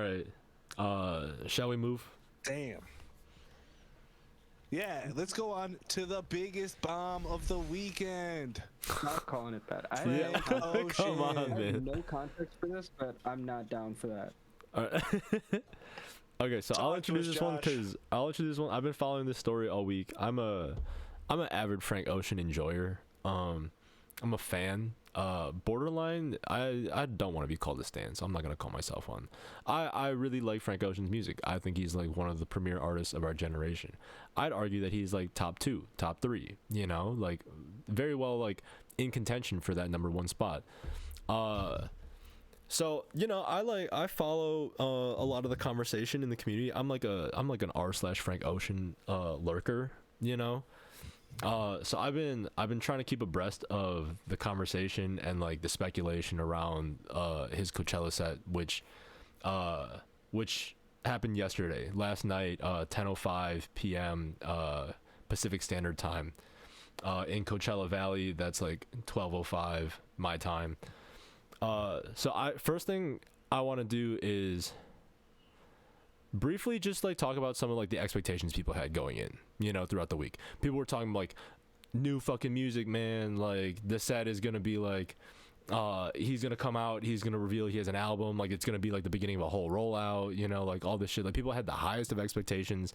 right. Shall we move? Damn. Yeah, let's go on to the biggest bomb of the weekend. Not calling it that. Yeah, Oh, come on, shit. I man. have no context for this, but I'm not down for that. All right. Okay, so I'll Talk to introduce us, this one Josh. because I've been following this story all week. I'm an avid Frank Ocean enjoyer. I'm a fan. Borderline. I don't want to be called a stan, so I'm not gonna call myself one. I really like Frank Ocean's music. I think he's like one of the premier artists of our generation. I'd argue that he's like top 2, top 3. You know, like very well like in contention for that number 1 spot. So you know, I follow a lot of the conversation in the community. I'm like an r/Frank Ocean lurker. You know. So I've been trying to keep abreast of the conversation and like the speculation around his Coachella set, which happened yesterday, last night, 10:05 p.m. Pacific Standard Time, in Coachella Valley. That's like 12:05 my time. So first thing I want to do is briefly just like talk about some of like the expectations people had going in, you know, throughout the week. People were talking like new fucking music, man. Like the set is gonna be like he's gonna come out, he's gonna reveal he has an album, like it's gonna be like the beginning of a whole rollout, you know, like all this shit. Like people had the highest of expectations,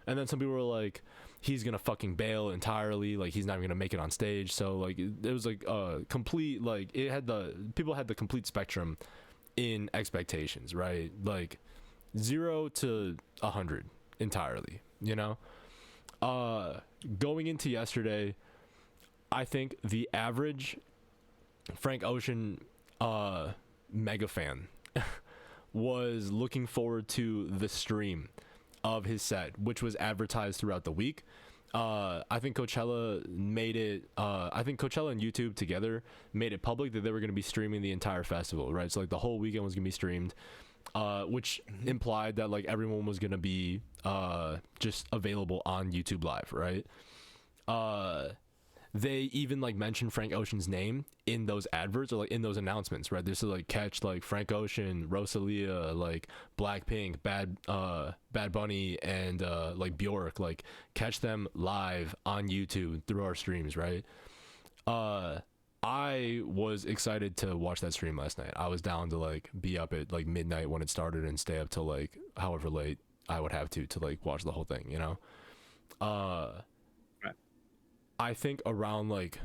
and then some people were like, he's gonna fucking bail entirely, like he's not even gonna make it on stage. So like it was like complete, like people had the complete spectrum in expectations, right? Like 0 to 100 entirely, you know. Going into yesterday, I think the average Frank Ocean mega fan was looking forward to the stream of his set, which was advertised throughout the week. I think Coachella made it, I think Coachella and YouTube together made it public that they were going to be streaming the entire festival, right? So like the whole weekend was going to be streamed, which implied that like everyone was going to be just available on YouTube Live, right? They even like mentioned Frank Ocean's name in those adverts or like in those announcements, right? This is like catch like Frank Ocean, Rosalia, like Blackpink, Bad Bunny, and like Bjork, like catch them live on YouTube through our streams, right? I was excited to watch that stream last night. I was down to like be up at like midnight when it started and stay up till like however late I would have to like watch the whole thing, you know? I think around like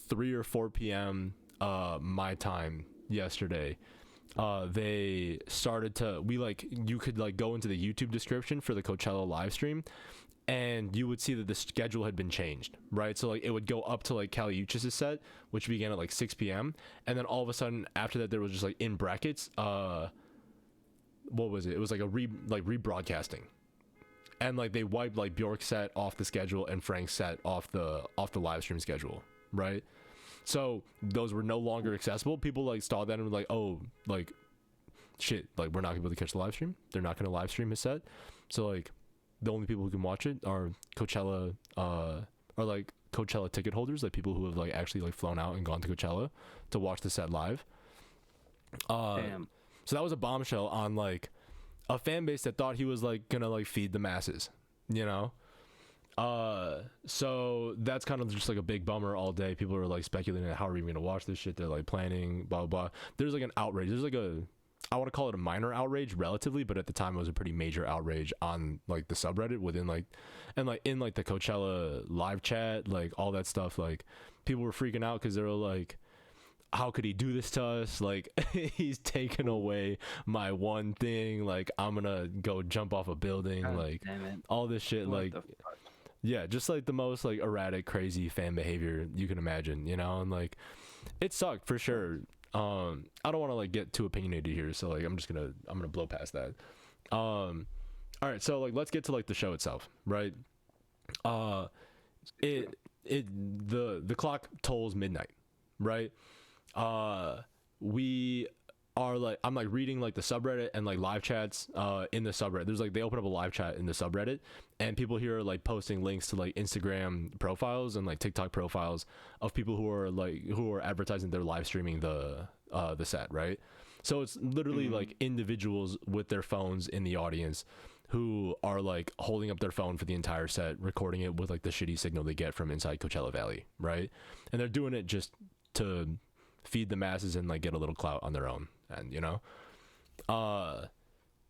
3 or 4 p.m. My time yesterday, they started to, you could like go into the YouTube description for the Coachella live stream, and you would see that the schedule had been changed, right? So like it would go up to like Kali Uchis' set, which began at like 6 p.m. And then all of a sudden after that, there was just like in brackets, what was it? It was like rebroadcasting. And like they wiped like Bjork's set off the schedule and Frank's set off the live stream schedule, right? So those were no longer accessible. People like saw that and were like, oh, like shit, like we're not gonna be able to catch the live stream. They're not gonna live stream his set. So like the only people who can watch it are Coachella like Coachella ticket holders, like people who have like actually like flown out and gone to Coachella to watch the set live. Damn. So that was a bombshell on like a fan base that thought he was like gonna like feed the masses, you know. So that's kind of just like a big bummer all day. People are like speculating how are we gonna watch this shit. They're like planning blah blah blah. There's like an outrage. There's like I want to call it a minor outrage relatively, but at the time it was a pretty major outrage on like the subreddit within like, and like in like the Coachella live chat, like all that stuff. Like people were freaking out because they were like, how could he do this to us? Like he's taken away my one thing. Like I'm gonna go jump off a building. God like damn it. all this shit. What like the fuck? yeah, just like the most like erratic, crazy fan behavior you can imagine, you know. And like it sucked for sure. I don't want to like get too opinionated here, so like I'm gonna blow past that. All right, so like let's get to like the show itself, right? The clock tolls midnight, right? We are like, I'm like reading like the subreddit and like live chats in the subreddit. There's like, they open up a live chat in the subreddit, and people here are like posting links to like Instagram profiles and like TikTok profiles of people who are advertising they're live streaming the set, right? So it's literally like individuals with their phones in the audience who are like holding up their phone for the entire set, recording it with like the shitty signal they get from inside Coachella Valley, right? And they're doing it just to feed the masses and like get a little clout on their own, and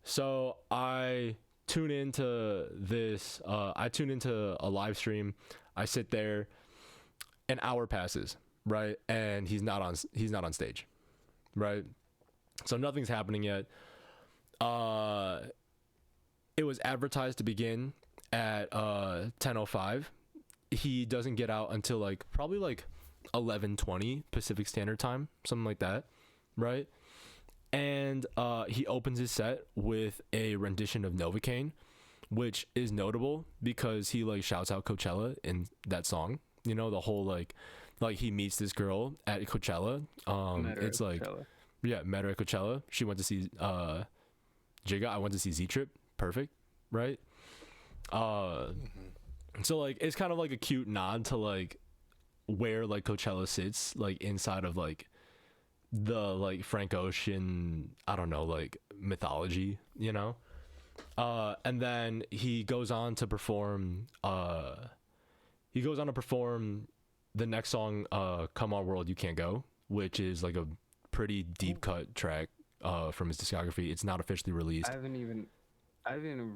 so I tune into this. I tune into a live stream. I sit there. An hour passes, right, and he's not on stage, right? So nothing's happening yet. It was advertised to begin at 10:05. He doesn't get out until like probably like 11:20 Pacific Standard Time, something like that, right? And he opens his set with a rendition of Novocaine, which is notable because he like shouts out Coachella in that song. You know, the whole like he meets this girl at Coachella. It's like Coachella. Yeah, met her at Coachella. She went to see Jigga. I went to see Z-Trip. Perfect, right? So like it's kind of like a cute nod to like where like Coachella sits like inside of like the like Frank Ocean, I don't know, like mythology, you know? And then he goes on to perform the next song, Come On World You Can't Go, which is like a pretty deep cut track from his discography. It's not officially released. I haven't even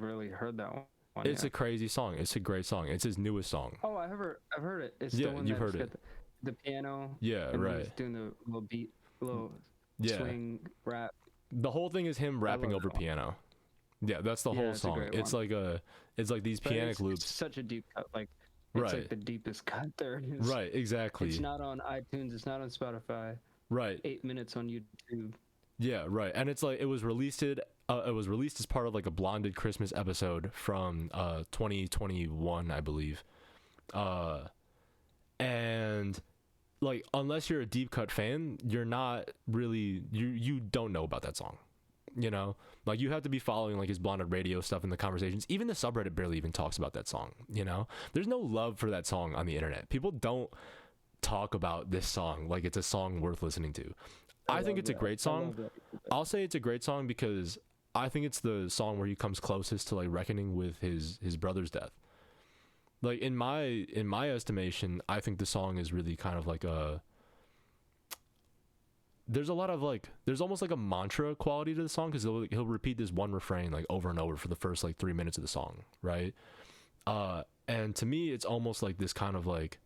really heard that one. It's a crazy song. It's a great song. It's his newest song. Oh, I've heard it. It's Yeah, the one you've that's heard got it. the piano. Yeah, and right. He's doing the little beat, little Yeah. swing rap. The whole thing is him rapping love over that one. piano. Yeah, that's the Yeah, whole it's a song. great It's one. like these But pianic it's loops. such a deep cut. Like it's Right. like the deepest cut there is. Right, exactly. It's not on iTunes. It's not on Spotify. Right. 8 minutes on YouTube. Yeah, right. And it's like it was released as part of like a Blonded Christmas episode from 2021, I believe. And like unless you're a deep cut fan, you're not really you don't know about that song. You know? Like you have to be following like his Blonded radio stuff in the conversations. Even the subreddit barely even talks about that song, you know? There's no love for that song on the internet. People don't talk about this song like it's a song worth listening to. I think it's a great song. I'll say it's a great song because I think it's the song where he comes closest to like reckoning with his brother's death. Like in my estimation, I think the song is really kind of like there's a lot of like there's almost like a mantra quality to the song because he'll repeat this one refrain like over and over for the first like 3 minutes of the song, right? And to me, it's almost like this kind of like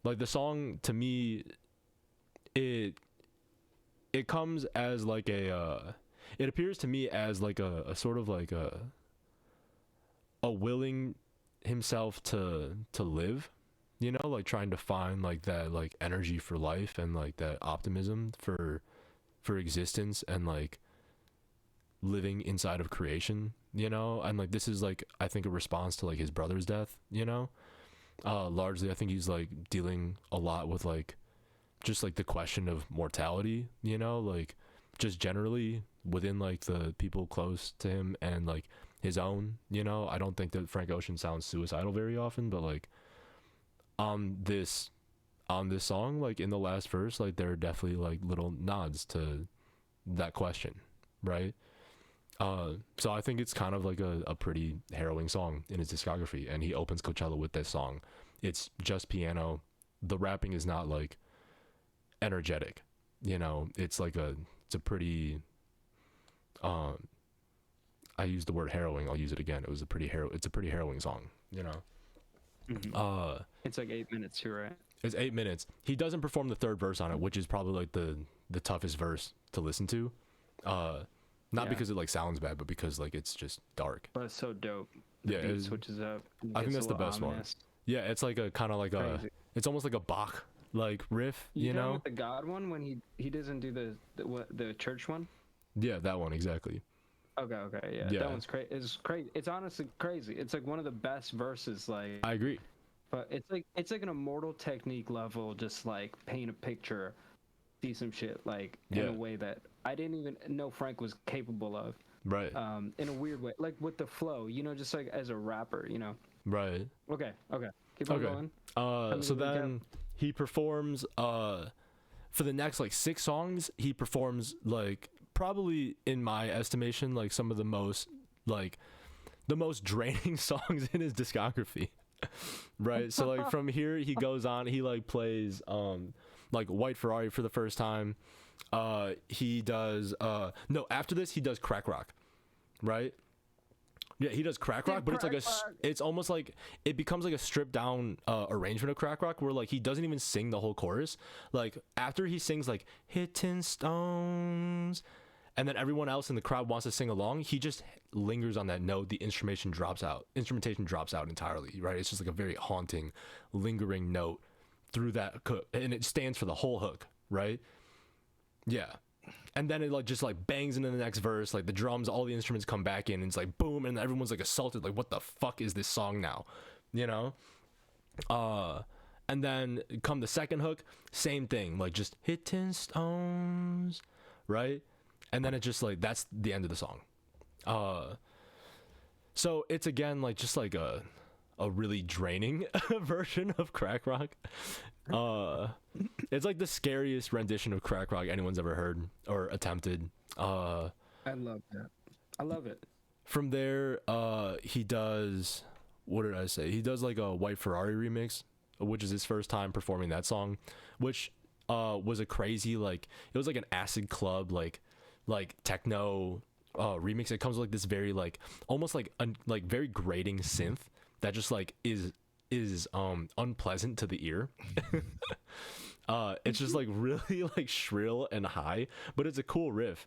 the song to me, it comes as like it appears to me as like a sort of like a willing himself to live, you know, like trying to find like that like energy for life and like that optimism for existence and like living inside of creation, you know. And like this is like I think a response to like his brother's death, you know. Largely I think he's like dealing a lot with like just like the question of mortality, you know, like just generally within like the people close to him and like his own, you know. I don't think that Frank Ocean sounds suicidal very often, but like on this song, like in the last verse, like there are definitely like little nods to that question, right? So I think it's kind of like a pretty harrowing song in his discography, and he opens Coachella with this song. It's just piano. The rapping is not like energetic, you know. It's a pretty I used the word harrowing, I'll use it again. It's a pretty harrowing song, you know. It's like 8 minutes too, right? It's 8 minutes. He doesn't perform the third verse on it, which is probably like the toughest verse to listen to. Not because it like sounds bad, but because like it's just dark. But it's so dope. Yeah, Beat switches up. I think that's the best one. Yeah, it's like a kind of like Crazy. it's almost like a Bach like riff, you done know? with the God one when he doesn't do the church one. Yeah, that one exactly. Okay, yeah. Yeah. That one's crazy. It's crazy. It's honestly crazy. It's like one of the best verses. Like I agree. But it's like an immortal technique level, just like paint a picture, see some shit like in a way that I didn't even know Frank was capable of. Right. In a weird way, like with the flow, you know, just like as a rapper, you know. Right. Okay. Keep on going. So then he performs for the next like 6 songs, he performs like probably in my estimation like some of the most draining songs in his discography. Right? So like from here he goes on, he like plays like White Ferrari for the first time. He does no, after this he does Crack Rock. Right? Yeah, he does Crack Rock, but it's like it's almost like it becomes like a stripped down arrangement of Crack Rock where like he doesn't even sing the whole chorus. Like after he sings like hitting stones and then everyone else in the crowd wants to sing along, he just lingers on that note. The instrumentation drops out entirely, right? It's just like a very haunting, lingering note through that hook, and it stands for the whole hook, right? Yeah. And then it like just like bangs into the next verse, like the drums, all the instruments come back in, and it's like boom, and everyone's like assaulted, like what the fuck is this song now, you know? And then come the second hook, same thing, like just hitting stones, right? And then it just like that's the end of the song. So it's again like just like a really draining version of Crack Rock. It's like the scariest rendition of Crack Rock anyone's ever heard or attempted. I love that. I love it. From there, he does, what did I say? He does like a White Ferrari remix, which is his first time performing that song, which was a crazy, like, it was like an acid club, like techno remix. It comes with like this very like almost like very grating synth that just like is unpleasant to the ear. It's just like really like shrill and high, but it's a cool riff.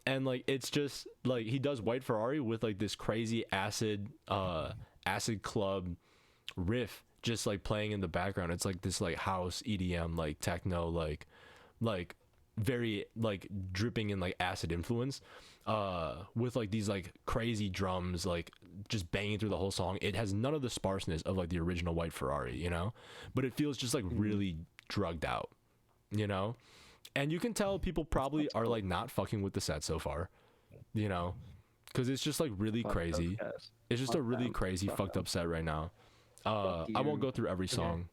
And like it's just like he does White Ferrari with like this crazy acid club riff just like playing in the background. It's like this like house EDM like techno like very like dripping in like acid influence with like these like crazy drums like just banging through the whole song. It has none of the sparseness of like the original White Ferrari, you know, but it feels just like really drugged out, you know. And you can tell people probably are like not fucking with the set so far, you know, because it's just like really crazy. It's just a really crazy fucked up set right now. I won't go through every song,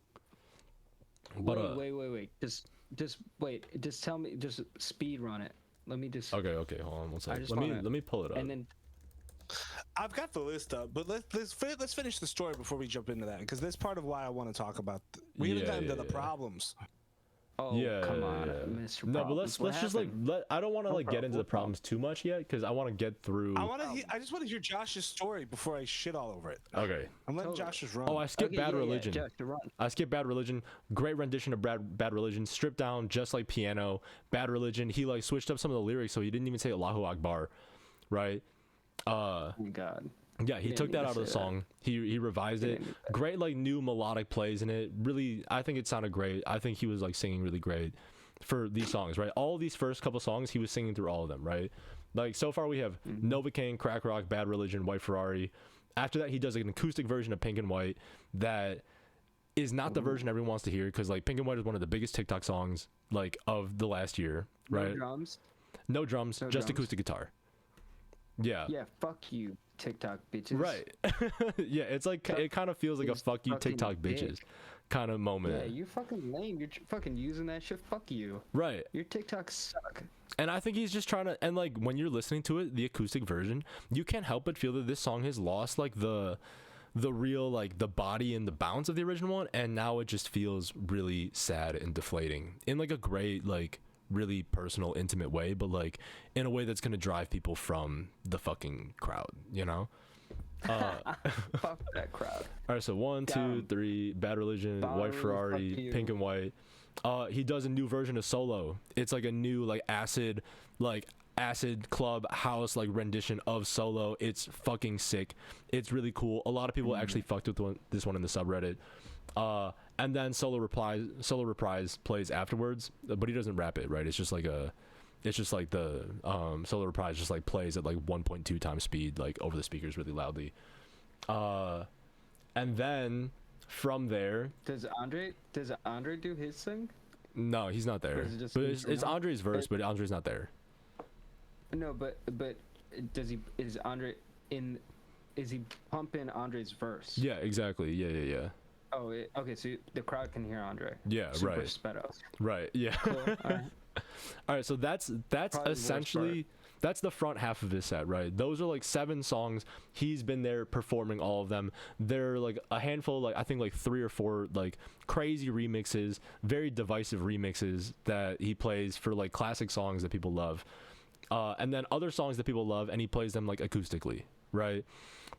but wait, just wait, just tell me, just speed run it. Let me just okay, hold on one second. Let me pull it up. And then I've got the list up, but let's finish the story before we jump into that, because that's part of why I want to talk about. We haven't gotten to the problems. Oh, yeah, come on, Mr. No, but let's just like I don't want to like get into the problems too much yet, because I want to get through. I just want to hear Josh's story before I shit all over it. Okay. I'm letting Josh's run. Oh, I skipped Bad Religion. Yeah, Josh, run. I skipped Bad Religion. Great rendition of Bad Religion, stripped down just like piano. Bad Religion. He like switched up some of the lyrics, so he didn't even say Allahu Akbar, right? Oh God. Yeah, he took that out of the song. He revised it. Great like new melodic plays in it. Really, I think it sounded great. I think he was like singing really great for these songs, right? All these first couple songs, he was singing through all of them, right? Like so far we have Novocaine, Crack Rock, Bad Religion, White Ferrari. After that, he does like an acoustic version of Pink and White that is not the version everyone wants to hear, because like Pink and White is one of the biggest TikTok songs like of the last year, right? No drums, just acoustic guitar. Yeah. Yeah, fuck you, TikTok bitches. Right. Yeah, it's like it kind of feels like a fuck you TikTok bitches kind of moment. Yeah, you're fucking lame. You're fucking using that shit. Fuck you. Right. Your TikToks suck. And I think he's just trying to, and like when you're listening to it, the acoustic version, you can't help but feel that this song has lost like the real like the body and the bounce of the original one, and now it just feels really sad and deflating in like a great like really personal, intimate way, but like in a way that's gonna drive people from the fucking crowd, you know? Fuck that crowd. All right, so 1, 2, 3, Bad Religion, White Ferrari, Pink and White. He does a new version of Solo. It's like a new like acid club house like rendition of Solo. It's fucking sick. It's really cool. A lot of people actually fucked with this one in the subreddit. And then Solo Reprise plays afterwards, but he doesn't rap it, right? It's just like the Solo Reprise just like plays at like 1.2 times speed, like over the speakers really loudly. And then from there, does Andre do his thing? No, he's not there. But it's Andre's verse, but Andre's not there. No, but is he pumping Andre's verse? Yeah, exactly. Yeah. Oh, okay. So the crowd can hear Andre. Yeah, Super right. Spedo. Right. Yeah. Cool. All right. All right. So that's Probably essentially That's the front half of his set, right? Those are like 7 songs. He's been there performing all of them. They're like a handful, like I think like 3 or 4 like crazy remixes, very divisive remixes that he plays for like classic songs that people love. And then other songs that people love, and he plays them like acoustically, right?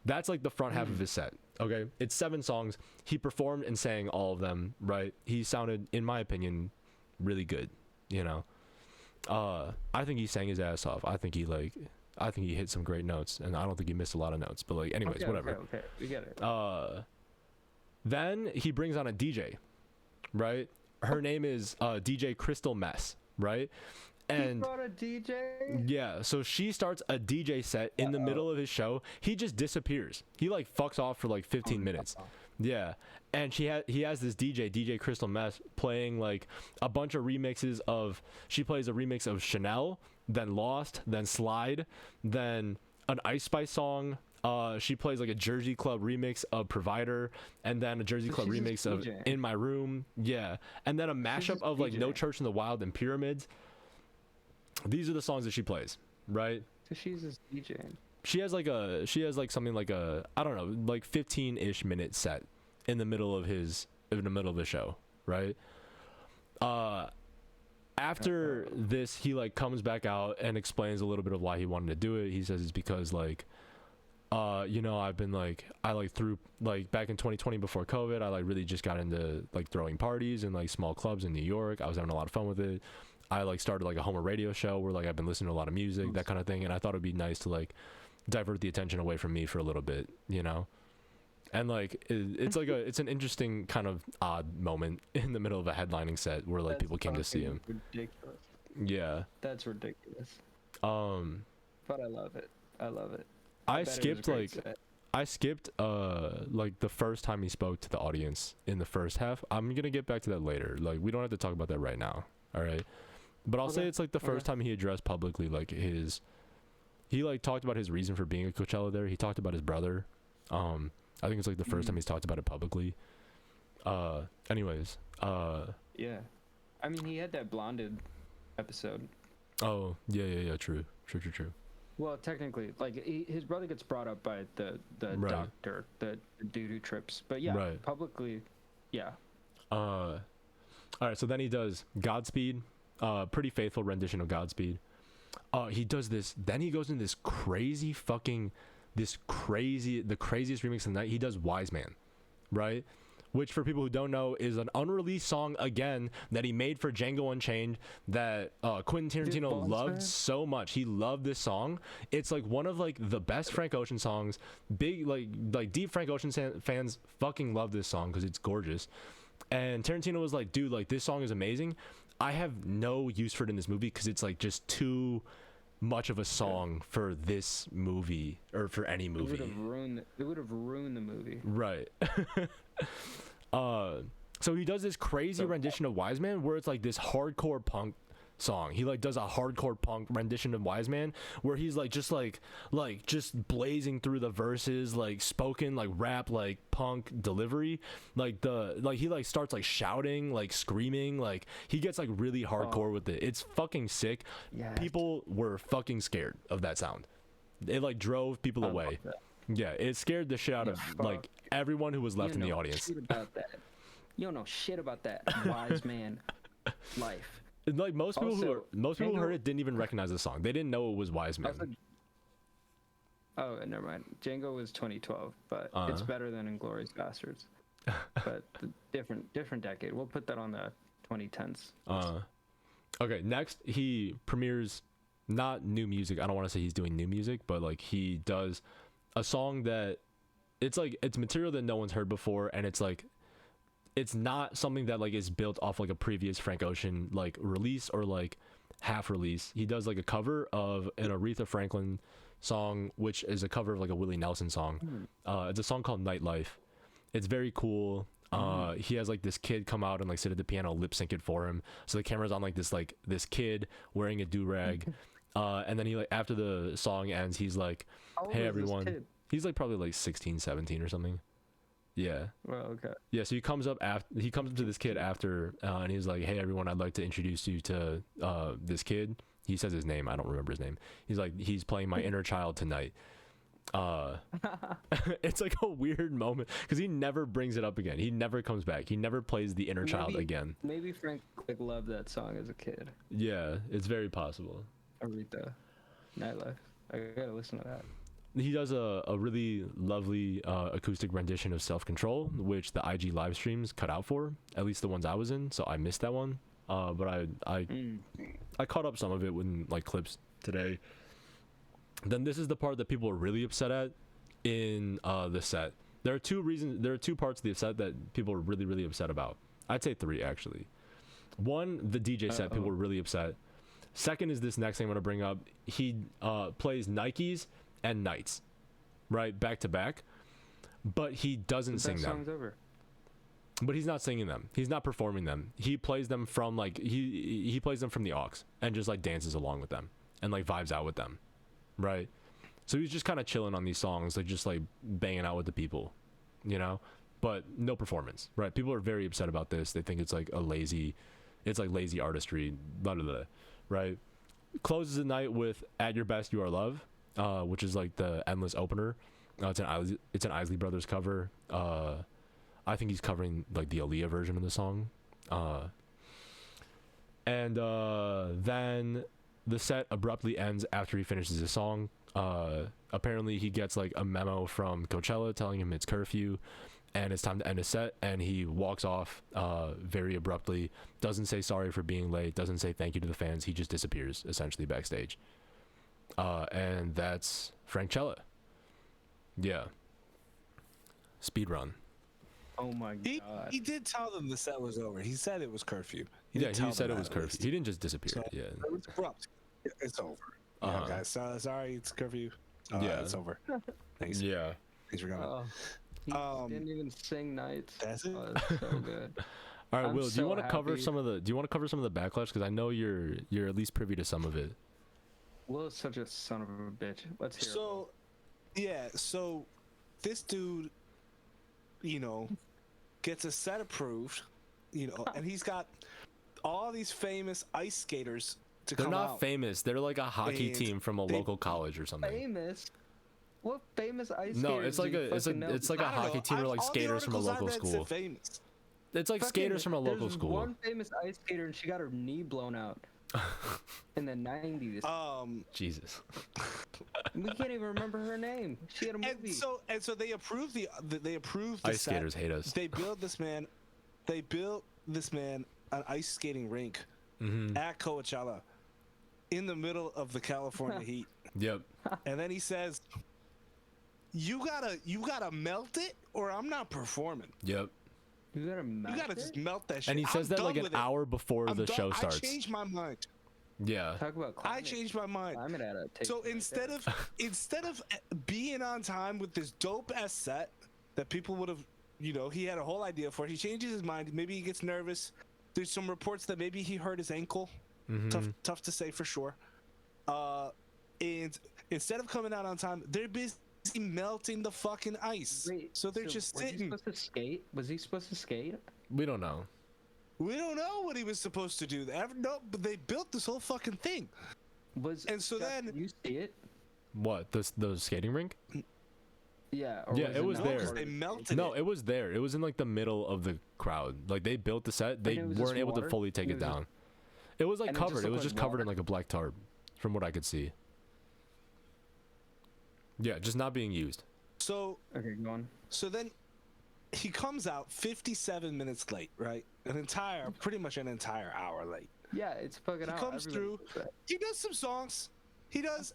That's like the front half of his set. Okay, it's 7 songs. He performed and sang all of them, right? He sounded, in my opinion, really good, you know. I think he sang his ass off. I think he hit some great notes, and I don't think he missed a lot of notes. But like, anyways, whatever. Okay, we get it. Then he brings on a DJ, right? Her name is DJ Crystal Mess, right? And he brought a DJ. Yeah, so she starts a DJ set in the middle of his show. He just disappears. He like fucks off for like 15 minutes. Yeah, and he has this DJ Crystal Mess, playing like a bunch of remixes of. She plays a remix of Chanel, then Lost, then Slide, then an Ice Spice song. She plays like a Jersey Club remix of Provider, and then a Jersey Club remix of In My Room. Yeah, and then a mashup of like No Church in the Wild and Pyramids. These are the songs that she plays, right? So she's this DJ. She has something like a, I don't know, like 15-ish minute set in the middle of his show, right? After this, he like comes back out and explains a little bit of why he wanted to do it. He says it's because like you know, I've been like, I like through like back in 2020 before COVID, I like really just got into like throwing parties in like small clubs in New York. I was having a lot of fun with it. I like started like a Homer radio show where like I've been listening to a lot of music, that kind of thing, and I thought it'd be nice to like divert the attention away from me for a little bit, you know. And like it's like it's an interesting kind of odd moment in the middle of a headlining set where like people came to see him. Ridiculous. Yeah. That's ridiculous. But I love it. I skipped like the first time he spoke to the audience in the first half. I'm gonna get back to that later. Like we don't have to talk about that right now. All right. But I'll say it's like the first time he addressed publicly like he like talked about his reason for being at Coachella there. He talked about his brother. I think it's like the first time he's talked about it publicly. Anyways. Yeah. I mean, he had that Blonded episode. Oh, yeah. True. Well, technically, like his brother gets brought up by the Right. doctor, the dude who trips. But yeah, Right. publicly, yeah. All right, so then he does Godspeed, pretty faithful rendition of Godspeed. He does this, then he goes into the craziest remix of the night. He does Wise Man, right? Which, for people who don't know, is an unreleased song again that he made for Django Unchained that Quentin Tarantino loved so much. He loved this song. It's like one of like the best Frank Ocean songs. Big like deep Frank Ocean fans fucking love this song because it's gorgeous. And Tarantino was like, dude, like this song is amazing. I have no use for it in this movie because it's like just too much of a song for this movie or for any movie. It would have ruined the movie. Right. So he does this crazy rendition of Wise Man where it's like this hardcore punk song. He like does a hardcore punk rendition of Wise Man where he's like just blazing through the verses, like spoken like rap, like punk delivery, like he like starts like shouting, like screaming, like he gets like really hardcore with it. It's fucking sick. Yes. People were fucking scared of that sound. It like drove people away. Yeah, it scared the shit out of like everyone who was left in the audience. Shit about that. You don't know shit about that Wise Man life. Like most people who heard it didn't even recognize the song. They didn't know it was Wise Man. Oh, never mind. Django was 2012, but it's better than Inglourious Bastards. But different decade. We'll put that on the 2010s. Okay, next he premieres not new music. I don't want to say he's doing new music, but like he does a song that it's material that no one's heard before, and it's like it's not something that like is built off like a previous Frank Ocean like release or like half release. He does like a cover of an Aretha Franklin song, which is a cover of like a Willie Nelson song. It's a song called Nightlife. It's very cool. He has like this kid come out and like sit at the piano, lip sync it for him. So the camera's on like this kid wearing a do-rag. And then he like after the song ends, he's like, hey everyone. He's like probably like 16, 17 or something. Yeah. Well, okay. Yeah, so he comes up to this kid after and he's like, hey everyone, I'd like to introduce you to this kid. he says his name. I don't remember his name. He's like, he's playing my inner child tonight. It's like a weird moment because he never brings it up again. He never comes back. He never plays the inner child again. Maybe Frank like loved that song as a kid. Yeah, it's very possible. Aretha, Nightlife. I gotta listen to that. He does a really lovely acoustic rendition of Self-Control, which the IG live streams cut out for, at least the ones I was in, so I missed that one. But I caught up some of it with like clips today. Then this is the part that people are really upset at in the set. There are two parts of the set that people are really, really upset about. I'd say three, actually. One, the DJ set, people were really upset. Second is this next thing I'm going to bring up. He plays Nikes and Knights, right, back to back, but he doesn't sing them. Over. But he's not singing them. He's not performing them. He plays them from like he plays them from the aux and just like dances along with them and like vibes out with them, right? So he's just kind of chilling on these songs, like just like banging out with the people, you know, but no performance, right? People are very upset about this. They think it's like lazy artistry, blah, blah, blah, right? Closes the night with "At Your Best You Are Love," which is like the endless opener. It's an Isley Brothers cover. I think he's covering like the Aaliyah version of the song. And then the set abruptly ends after he finishes his song. Apparently he gets like a memo from Coachella telling him it's curfew and it's time to end his set, and he walks off very abruptly, doesn't say sorry for being late, doesn't say thank you to the fans. He just disappears essentially backstage. And that's Frankchella. Yeah. Speed run. Oh my god. He did tell them the set was over. He said it was curfew. He said it was curfew. He didn't just disappear. So, yeah. It was abrupt. It's over. Yeah, guys. Sorry, it's curfew. Yeah. It's over. Thanks. Yeah. Thanks for coming. He didn't even sing Nights. That's it. Oh, that's so good. All right, Will, do you want to happy. cover some of the backlash, because I know you're at least privy to some of it. Will is such a son of a bitch. Let's hear it. So this dude, you know, gets a set approved, you know, and he's got all these famous ice skaters to come out. They're not famous. They're like a hockey team from a local college or something. Famous? What famous ice skaters? No, it's like a hockey team or like skaters from a local school. Famous. It's like skaters from a local school. One famous ice skater, and she got her knee blown out in the 90s. Jesus. We can't even remember her name. She had a movie. And so they approved the ice set. Skaters hate us. They built this man an ice skating rink at Coachella in the middle of the California heat. Yep. And then he says, You gotta melt it, or I'm not performing. Yep. You gotta just melt that shit. And he says that like an hour before the show starts. I changed my mind. Yeah. Talk about I changed my mind. Climate adaptation. So instead of being on time with this dope ass set that people would have, you know, he had a whole idea for it. He changes his mind. Maybe he gets nervous. There's some reports that maybe he hurt his ankle. Tough to say for sure. And instead of coming out on time, they're busy melting the fucking ice. Wait, so they're just sitting. Was he supposed to skate? Was he supposed to skate? We don't know. We don't know what he was supposed to do. No, but they built this whole fucking thing. Did you see it? What, the skating rink? Yeah. Yeah, it was there. They melted no, it was there. It was in like the middle of the crowd. Like they built the set. They weren't able to fully take it down. It was like covered. It was just covered in like a black tarp, from what I could see. Yeah, just not being used. So okay, go on. So then he comes out 57 minutes late, right? Pretty much an entire hour late. Yeah, it's fucking He comes through. He does some songs. He does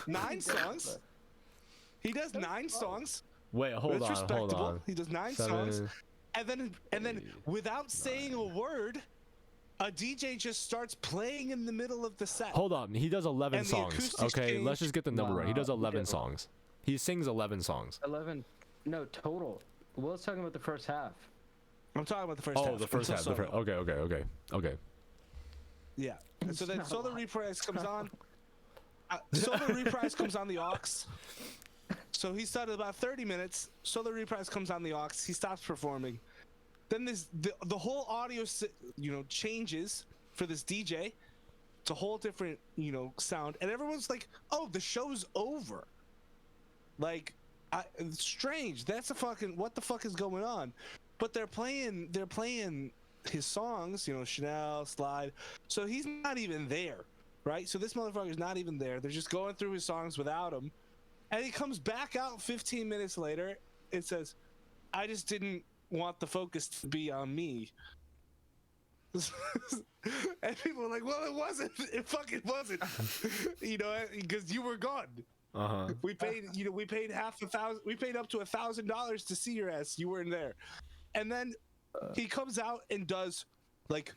9 songs. He does 9 songs. Wait, hold on. He does 9 songs. And then without saying a word, a DJ just starts playing in the middle of the set. Hold on. He does 11 songs. Okay, let's just get the number right. He does 11 songs. He sings 11 songs. 11. No, total. Will's talking about the first half. I'm talking about the first half. Oh, the first half. Okay. Yeah. And so then Solar Reprise comes on. Solar Reprise comes on the aux. So he started about 30 minutes. Solar Reprise comes on the aux. He stops performing. Then the whole audio changes for this DJ It's a whole different, sound, and everyone's like, "Oh, the show's over." Like, it's strange. That's a fucking what the fuck is going on? But they're playing his songs, Chanel, Slide. So he's not even there, right? So this motherfucker's not even there. They're just going through his songs without him, and he comes back out 15 minutes later. It says, "I just didn't want the focus to be on me." And people are like, "Well, it wasn't. It fucking wasn't." Because you were gone. We paid we paid up to $1,000 to see your ass. You weren't there. And then he comes out and does like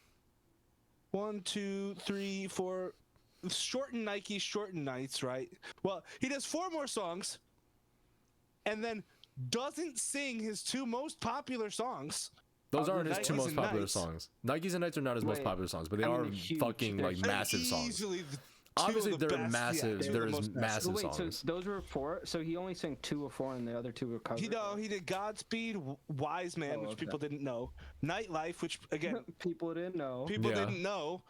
1, 2, 3, 4 shortened Nike, shortened nights, right? Well, he does 4 more songs and then doesn't sing his 2 most popular songs. Those aren't his 2 most popular songs. Nikes and Nights are not his most popular songs, but they are fucking like massive songs. Obviously, they're massive. Yeah, there's massive songs. So those were 4. So he only sang 2 of 4, and the other 2 were covered. He did Godspeed, Wise Man, which people didn't know, Nightlife, which again people didn't know. Didn't know.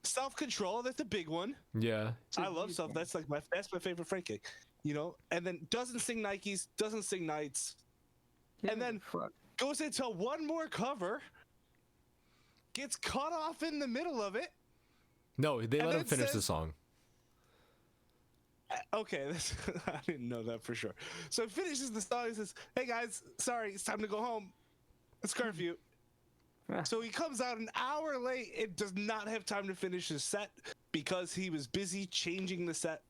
Self Control, that's a big one. Yeah, I love Self. That's my favorite Frankie. And then doesn't sing Nikes, doesn't sing Nights, and then goes into one more cover, gets cut off in the middle of it. No, they let him finish the song. Okay, I didn't know that for sure. So he finishes the song and says, "Hey guys, sorry, it's time to go home. It's curfew." So he comes out an hour late and does not have time to finish his set because he was busy changing the set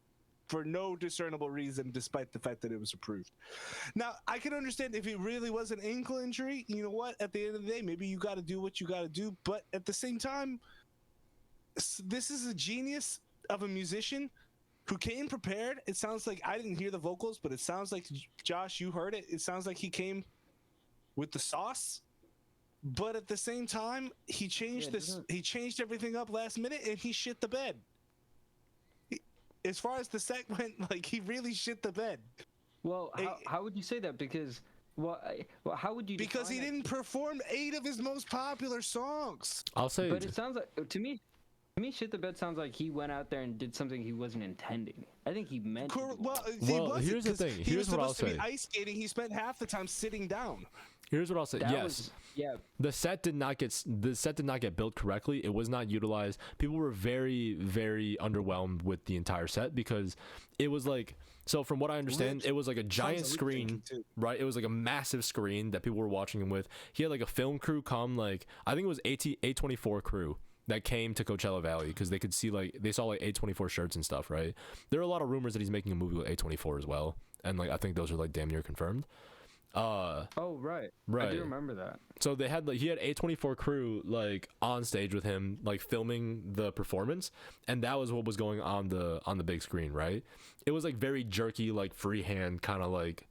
for no discernible reason, despite the fact that it was approved. Now, I can understand if it really was an ankle injury. You know what? At the end of the day, maybe you got to do what you got to do. But at the same time, this is a genius of a musician who came prepared. It sounds like I didn't hear the vocals, but it sounds like, Josh, you heard it. It sounds like he came with the sauce. But at the same time, he changed he changed everything up last minute and he shit the bed. As far as the set went, like, he really shit the bed. Well, how would you say that? Because how would you? Because he didn't perform 8 of his most popular songs. I'll say. But it sounds like to me, shit the bed sounds like he went out there and did something he wasn't intending. I think he meant. Well, here's the thing. Here's what I'll say. He was supposed to be ice skating. He spent half the time sitting down. Here's what I'll say. The set did not get built correctly. It was not utilized. People were very, very underwhelmed with the entire set because it was like, so from what I understand, it was like a giant screen, right? It was like a massive screen that people were watching him with. He had like a film crew come, like, I think it was A24 crew that came to Coachella Valley because they could see, like, they saw like A24 shirts and stuff, right? There are a lot of rumors that he's making a movie with A24 as well. And like, I think those are like damn near confirmed. Right. I do remember that. So they had he had A24 crew like on stage with him, like filming the performance, and that was what was going on the big screen, right? It was like very jerky, like freehand kind of like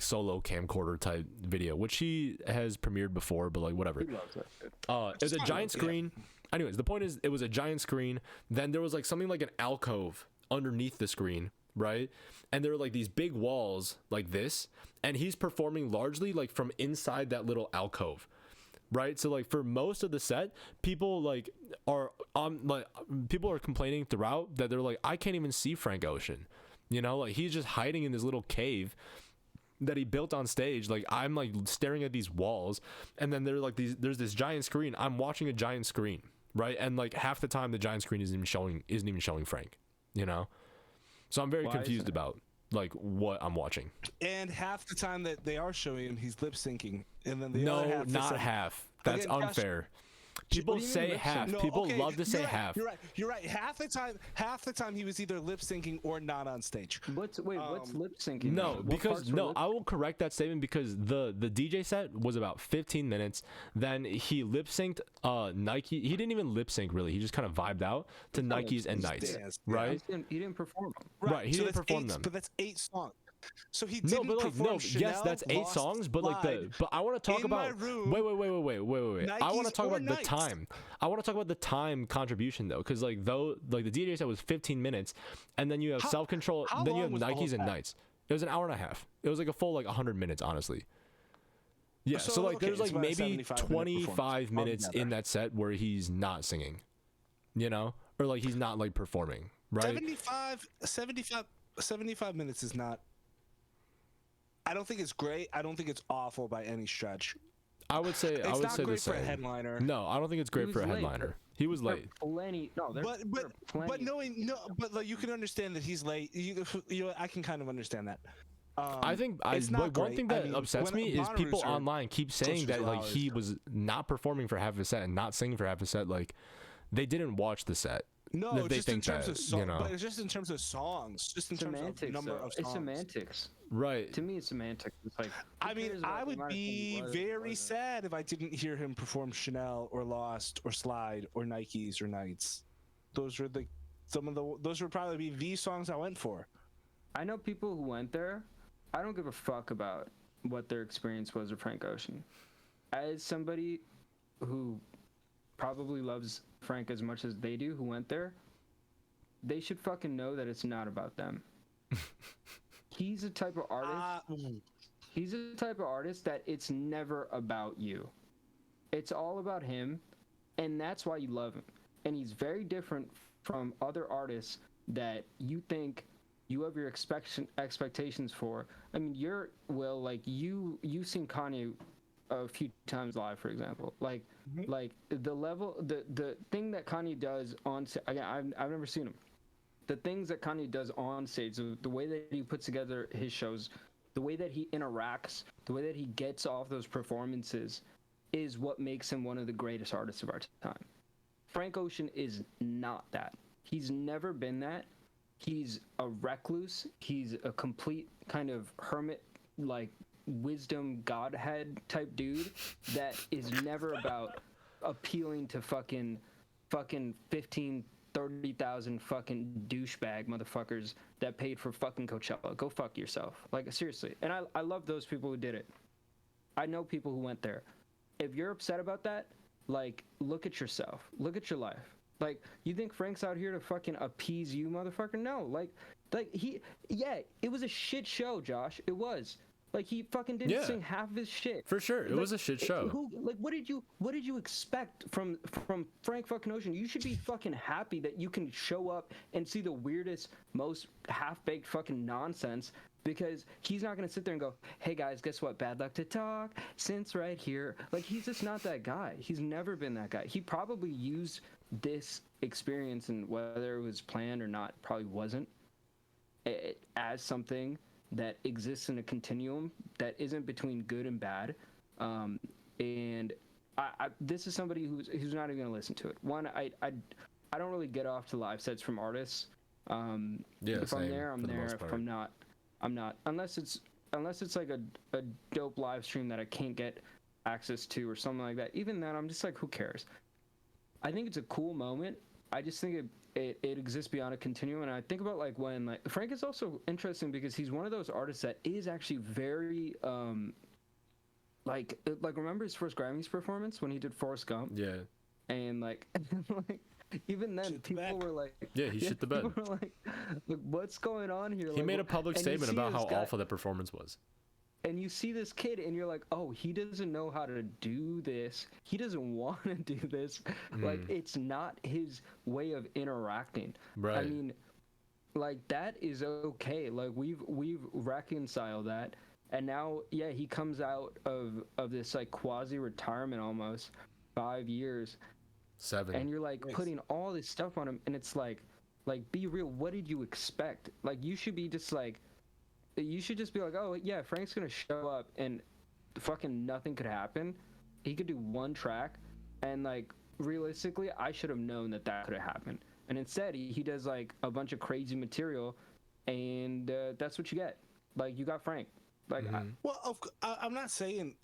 solo camcorder type video, which he has premiered before, but like whatever. He loves that shit. It was a giant screen. Anyways, the point is it was a giant screen. Then there was like something like an alcove underneath the screen, right? And there were like these big walls like this, and he's performing largely like from inside that little alcove, right? So like for most of the set, people are complaining throughout that they're like, I can't even see Frank Ocean, like he's just hiding in this little cave that he built on stage. Like I'm like staring at these walls, and then there's this giant screen. I'm watching a giant screen, right? And like half the time the giant screen isn't even showing Frank, So I'm very confused about like what I'm watching. And half the time that they are showing him, he's lip syncing, and then the other half. No, not half. That's unfair. People say half. No, People love to say half. You're right. Half the time he was either lip syncing or not on stage. What's lip syncing? No, because I will correct that statement because the DJ set was about 15 minutes. Then he lip synced Nike. He didn't even lip sync really. He just kind of vibed out to Nikes and Nights, right? He didn't perform them. Right, he didn't perform them. But that's 8 songs. So he didn't perform Chanel, yes, that's 8 songs, but like but I want to talk about wait. I want to talk about the time. I want to talk about the time contribution though, because like the DJ set was 15 minutes, and then you have Self Control, then you have Nikes and Nights. It was an hour and a half. It was like a full like 100 minutes, honestly. Yeah, so like there's like maybe 25 minutes in that set where he's not singing, or like he's not like performing, right? 75 minutes is not. I don't think it's great. I don't think it's awful by any stretch. I would say It's I would not say the great for a same. headliner. No, I don't think it's great for a late. headliner. He was late. Plenty. No, But like, you can understand that he's late. You know, I can kind of understand that. I think it's not one great. thing that I mean, upsets when me is people monitors are online keep saying closer that to like ours. he was not performing for half a set and not singing for half a set. Like they didn't watch the set. No, if they just in think terms that, of songs. you know. But it's just in terms of songs. Just in terms semantics. of number Though. of songs. It's semantics. Right. To me, it's semantics. It's like. I mean, I would be very sad if I didn't hear him perform Chanel or Lost or Slide or Nikes or Nights. Those were those would probably be the songs I went for. I know people who went there. I don't give a fuck about what their experience was with Frank Ocean. As somebody who probably loves Frank as much as they do, who went there, they should fucking know that it's not about them. He's a type of artist. He's a type of artist that it's never about you. It's all about him, and that's why you love him. And he's very different from other artists that you think you have your expectations for. I mean, like you've seen Kanye a few times live, for example. Like the level, the thing that Kanye does on again, I've never seen him. The things that Kanye does on stage, the way that he puts together his shows, the way that he interacts, the way that he gets off those performances, is what makes him one of the greatest artists of our time. Frank Ocean is not that. He's never been that. He's a recluse. He's a complete kind of hermit, like wisdom godhead type dude that is never about appealing to fucking 15, 30,000 fucking douchebag motherfuckers that paid for fucking Coachella. Go fuck yourself. Like, seriously. And I love those people who did it. I know people who went there. If you're upset about that, like, look at yourself. Look at your life. Like, you think Frank's out here to fucking appease you, motherfucker? No, like it was a shit show, Josh. It was. Like, he fucking didn't sing half of his shit. For sure, it was a shit show. What did you expect from Frank fucking Ocean? You should be fucking happy that you can show up and see the weirdest, most half-baked fucking nonsense, because he's not gonna sit there and go, "Hey guys, guess what? Bad luck to talk. Since right here." Like, he's just not that guy. He's never been that guy. He probably used this experience, and whether it was planned or not, probably wasn't, as something that exists in a continuum that isn't between good and bad. And this is somebody who's not even gonna listen to it. One, I don't really get off to live sets from artists. If I'm there, I'm there. If I'm not, I'm not. Unless it's like a dope live stream that I can't get access to or something like that. Even then, I'm just like, who cares? I think it's a cool moment. I just think it exists beyond a continuum. And I think about like when, like, Frank is also interesting because he's one of those artists that is actually very like remember his first Grammys performance when he did Forrest Gump? Yeah. And like even then people were like, he shit the bed. People were like, what's going on here? He made a public statement about how awful that performance was. And you see this kid and you're like, oh, he doesn't know how to do this. He doesn't want to do this. Like, it's not his way of interacting. Right. I mean, like, that is okay. Like, we've reconciled that. And now, he comes out of this, like, quasi-retirement almost, 5 years. 7. And you're, like, putting all this stuff on him. And it's like, be real. What did you expect? Like, you should be just, like, you should just be like, oh, yeah, Frank's going to show up and fucking nothing could happen. He could do one track. And, like, realistically, I should have known that could have happened. And instead, he does, like, a bunch of crazy material. And that's what you get. Like, you got Frank. Like, I'm not saying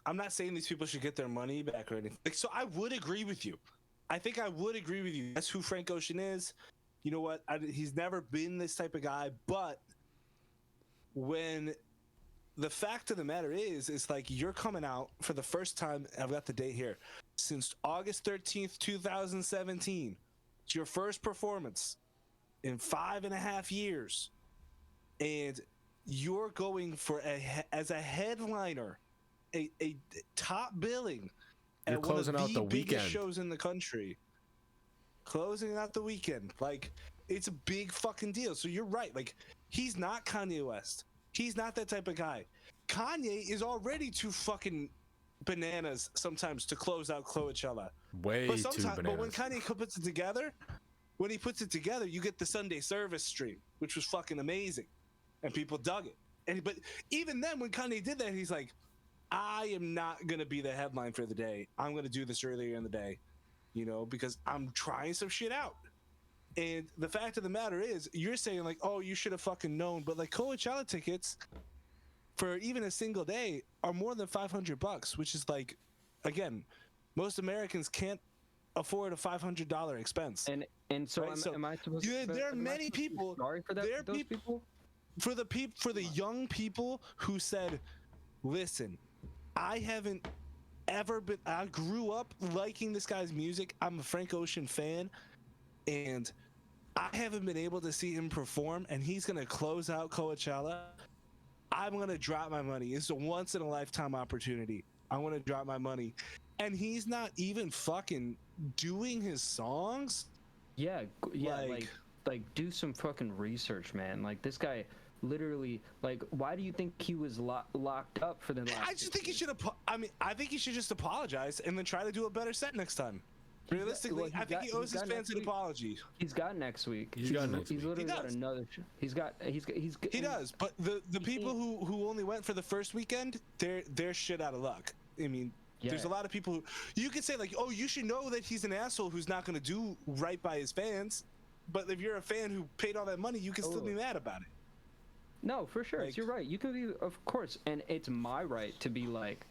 these people should get their money back or anything. Like, so I would agree with you. I think I would agree with you. That's who Frank Ocean is. You know what? He's never been this type of guy, but when the fact of the matter is like, you're coming out for the first time, I've got the date here, since August 13th, 2017. It's your first performance in 5.5 years. And you're going for as a headliner, a top billing you're at one of closing out the biggest weekend shows in the country. closing out the weekend. Like, it's a big fucking deal. So you're right. Like, he's not Kanye West. He's not that type of guy. Kanye is already too fucking bananas sometimes to close out Coachella. Way But too sometimes, bananas. but when Kanye puts it together, you get the Sunday service stream, which was fucking amazing, and people dug it. But even then, when Kanye did that, he's like, I am not gonna be the headline for the day. I'm gonna do this earlier in the day, because I'm trying some shit out. And the fact of the matter is, you're saying like, oh, you should have fucking known, but like Coachella tickets for even a single day are more than $500, which is like, again, most Americans can't afford a $500 expense. And so, right? am I supposed to? There are many people. Sorry for that. There are those people. For the young people who said, listen, I haven't ever been. I grew up liking this guy's music. I'm a Frank Ocean fan, and I haven't been able to see him perform. And he's gonna close out Coachella. I'm gonna drop my money. It's a once in a lifetime opportunity. I want to drop my money, and he's not even fucking doing his songs. Yeah, like do some fucking research, man. Like this guy. Literally, like, why do you think he was locked up for the last? I just think he should. I think he should just apologize and then try to do a better set next time. Realistically, I think he owes his fans an apology. He's got next week. He's literally got another. He does. But the people who only went for the first weekend, they're shit out of luck. I mean, there's a lot of people who you could say like, oh, you should know that he's an asshole who's not going to do right by his fans. But if you're a fan who paid all that money, you can still be mad about it. No, for sure. You're right. You can be, of course, and it's my right to be like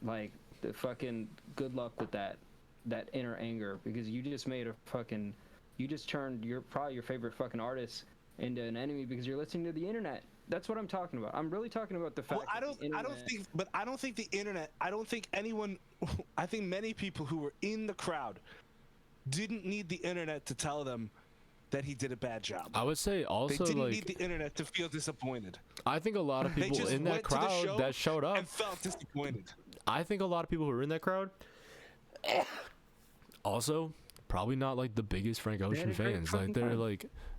the fucking good luck with that inner anger, because you just turned probably your favorite fucking artist into an enemy because you're listening to the internet. That's what I'm talking about. I'm really talking about the fact. Well, I don't think the internet. I don't think anyone. I think many people who were in the crowd didn't need the internet to tell them that he did a bad job. I would say also they didn't need the internet to feel disappointed. I think a lot of people in that crowd that showed up and felt disappointed. I think a lot of people who were in that crowd also probably not like the biggest Frank Ocean fans. Like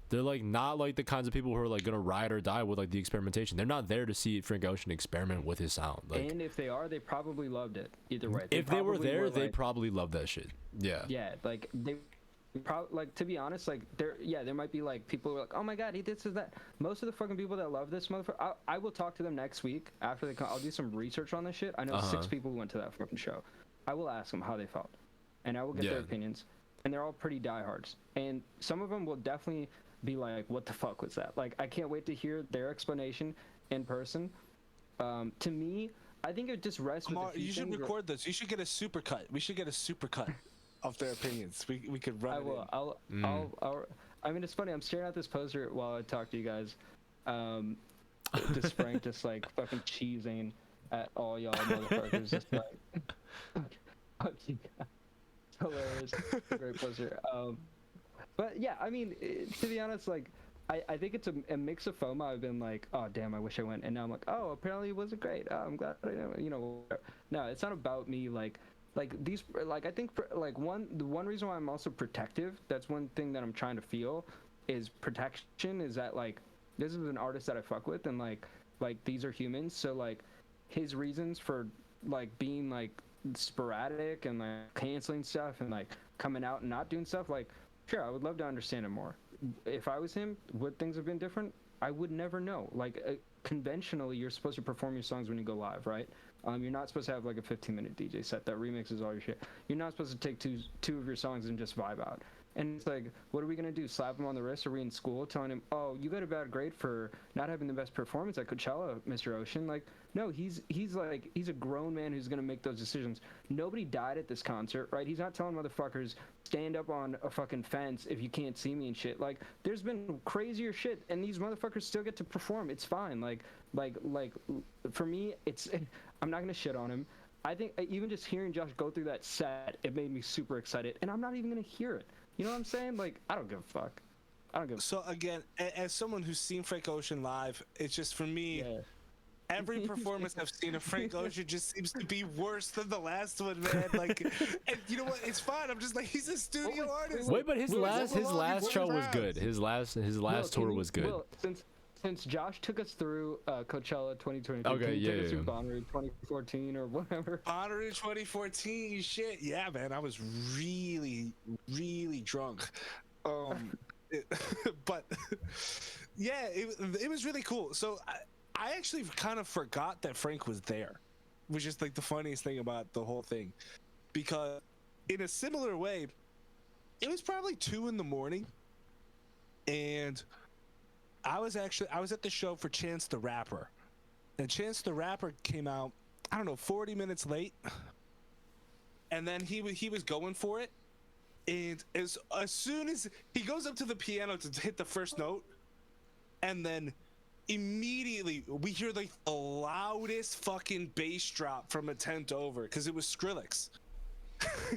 they're like not like the kinds of people who are like gonna ride or die with like the experimentation. They're not there to see Frank Ocean experiment with his sound. Like, and if they are, they probably loved it either way. If they were there, they probably loved that shit. Yeah. Yeah, like they. Like, to be honest, like there might be like people who are like, oh my god, he did this, that. Most of the fucking people that love this motherfucker, I will talk to them next week after they come. I'll do some research on this shit. I know 6 people who went to that fucking show. I will ask them how they felt, and I will get their opinions. And they're all pretty diehards, and some of them will definitely be like, what the fuck was that? Like, I can't wait to hear their explanation in person. To me, I think it just rests with. You should record this. You should get a super cut. We should get a super cut of their opinions. We could run. I will. I mean, it's funny. I'm staring at this poster while I talk to you guys. Just Frank, just like fucking cheesing at all y'all motherfuckers. Just like, fuck you guys. It's hilarious. Great poster. But yeah, I mean, to be honest, like, I think it's a mix of FOMO. I've been like, oh damn, I wish I went, and now I'm like, oh, apparently it wasn't great. Oh, I'm glad, No, it's not about me. Like these, like, I think like the one reason why I'm also protective. That's one thing that I'm trying to feel is protection. Is that like this is an artist that I fuck with, and like these are humans. So like his reasons for like being like sporadic and like canceling stuff and like coming out and not doing stuff, like, sure, I would love to understand it more. If I was him, would things have been different? I would never know. Like, conventionally, you're supposed to perform your songs when you go live, right? You're not supposed to have like a 15-minute DJ set that remixes all your shit. You're not supposed to take two of your songs and just vibe out. And it's like, what are we gonna do? Slap him on the wrist? Are we in school telling him, oh, you got a bad grade for not having the best performance at Coachella, Mr. Ocean? Like, no, he's a grown man who's gonna make those decisions. Nobody died at this concert, right? He's not telling motherfuckers stand up on a fucking fence if you can't see me and shit. Like, there's been crazier shit, and these motherfuckers still get to perform. It's fine. Like for me, it's I'm not gonna shit on him. I think even just hearing Josh go through that set, it made me super excited, and I'm not even gonna hear it. You know what I'm saying? Like, I don't give a fuck. I don't give a So again, as someone who's seen Frank Ocean live, it's just for me, Every performance I've seen of Frank Ocean just seems to be worse than the last one, man. Like, and you know what? It's fine. I'm just like, he's a studio artist. Wait, but his Will, last show was good. His last Will, tour was good. Will, since Josh took us through Coachella 2022, Okay, he took yeah, us through yeah. Bonnaroo 2014 or whatever. Bonnaroo 2014, shit. Yeah, man, I was really, really drunk. But yeah, it was really cool. So I actually kind of forgot that Frank was there, which is like the funniest thing about the whole thing, because in a similar way, it was probably 2 a.m, and I was at the show for Chance the Rapper, and Chance the Rapper came out, I don't know, 40 minutes late, and then he was going for it, and as soon as he goes up to the piano to hit the first note, and then immediately we hear like the loudest fucking bass drop from a tent over, because it was Skrillex.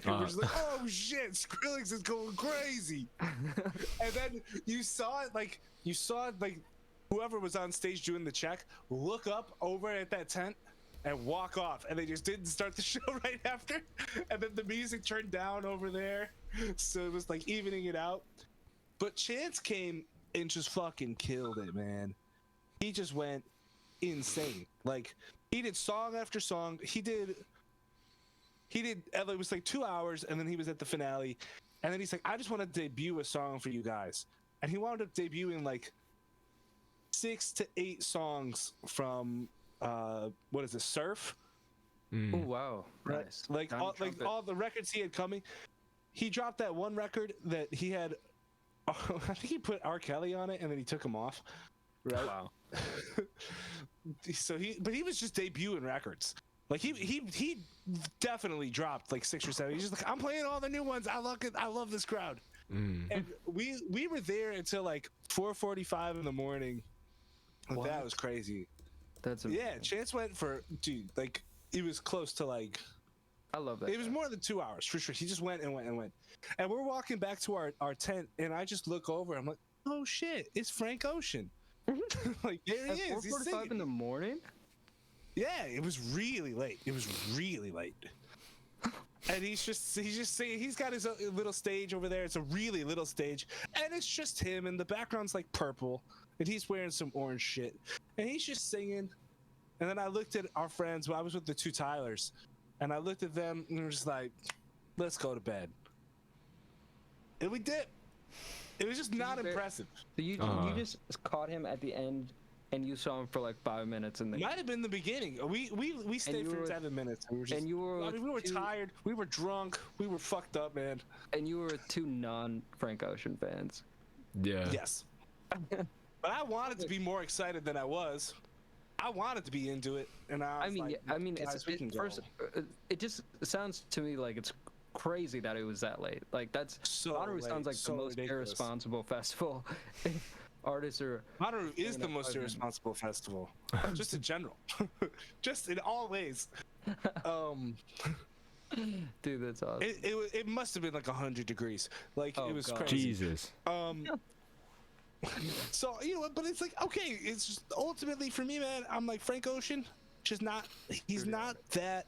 We're just like, oh shit, Skrillex is going crazy. And then you saw it like whoever was on stage doing the check look up over at that tent and walk off, and they just didn't start the show right after, and then the music turned down over there, so it was like evening it out. But Chance came and just fucking killed it, man. He just went insane. Like, he did song after song. He did it was like 2 hours, and then he was at the finale, and then he's like, I just want to debut a song for you guys, and he wound up debuting like 6 to 8 songs from what is it, Surf? Oh wow, nice. Like all the records he had coming. He dropped that one record that he had. I think he put R. Kelly on it, and then he took him off. Right. Wow. So he was just debuting records. Like he definitely dropped like 6 or 7. He's just like, I'm playing all the new ones. I love this crowd. And we were there until like 4:45 in the morning. Like, that was crazy. That's amazing. Yeah. Chance went for, dude, like it was close to like. I love that. It was more than 2 hours for sure. He just went and went and went. And we're walking back to our tent, and I just look over. I'm like, oh shit, it's Frank Ocean. Like, there he is. He's 4:45 in the morning. Yeah, it was really late. And he's just saying, he's got his little stage over there. It's a really little stage, and it's just him, and the background's like purple, and he's wearing some orange shit, and he's just singing. And then I looked at our friends. Well, I was with the 2 Tylers, and I looked at them, and we were just like, let's go to bed. And we did. It was just not impressive. So you just caught him at the end, and you saw him for like 5 minutes, and Might have been the beginning. We stayed for 7 minutes. And we were just, and you were I mean, we were tired. We were drunk. We were fucked up, man. and you were with 2 non-Frank Ocean fans. Yeah. Yes. But I wanted to be more excited than I was. I wanted to be into it, and I mean, it's first. It just sounds to me like it's crazy that it was that late. Like that's Bonnaroo sounds like the most irresponsible festival. Artists are. Bonnaroo is the most irresponsible festival, just in general, just in all ways. Dude, that's awesome. It must have been like 100 degrees. Like, it was crazy. Jesus. So, you know what, but it's like, okay, it's just ultimately for me, man, I'm like, Frank Ocean, just not, he's not that,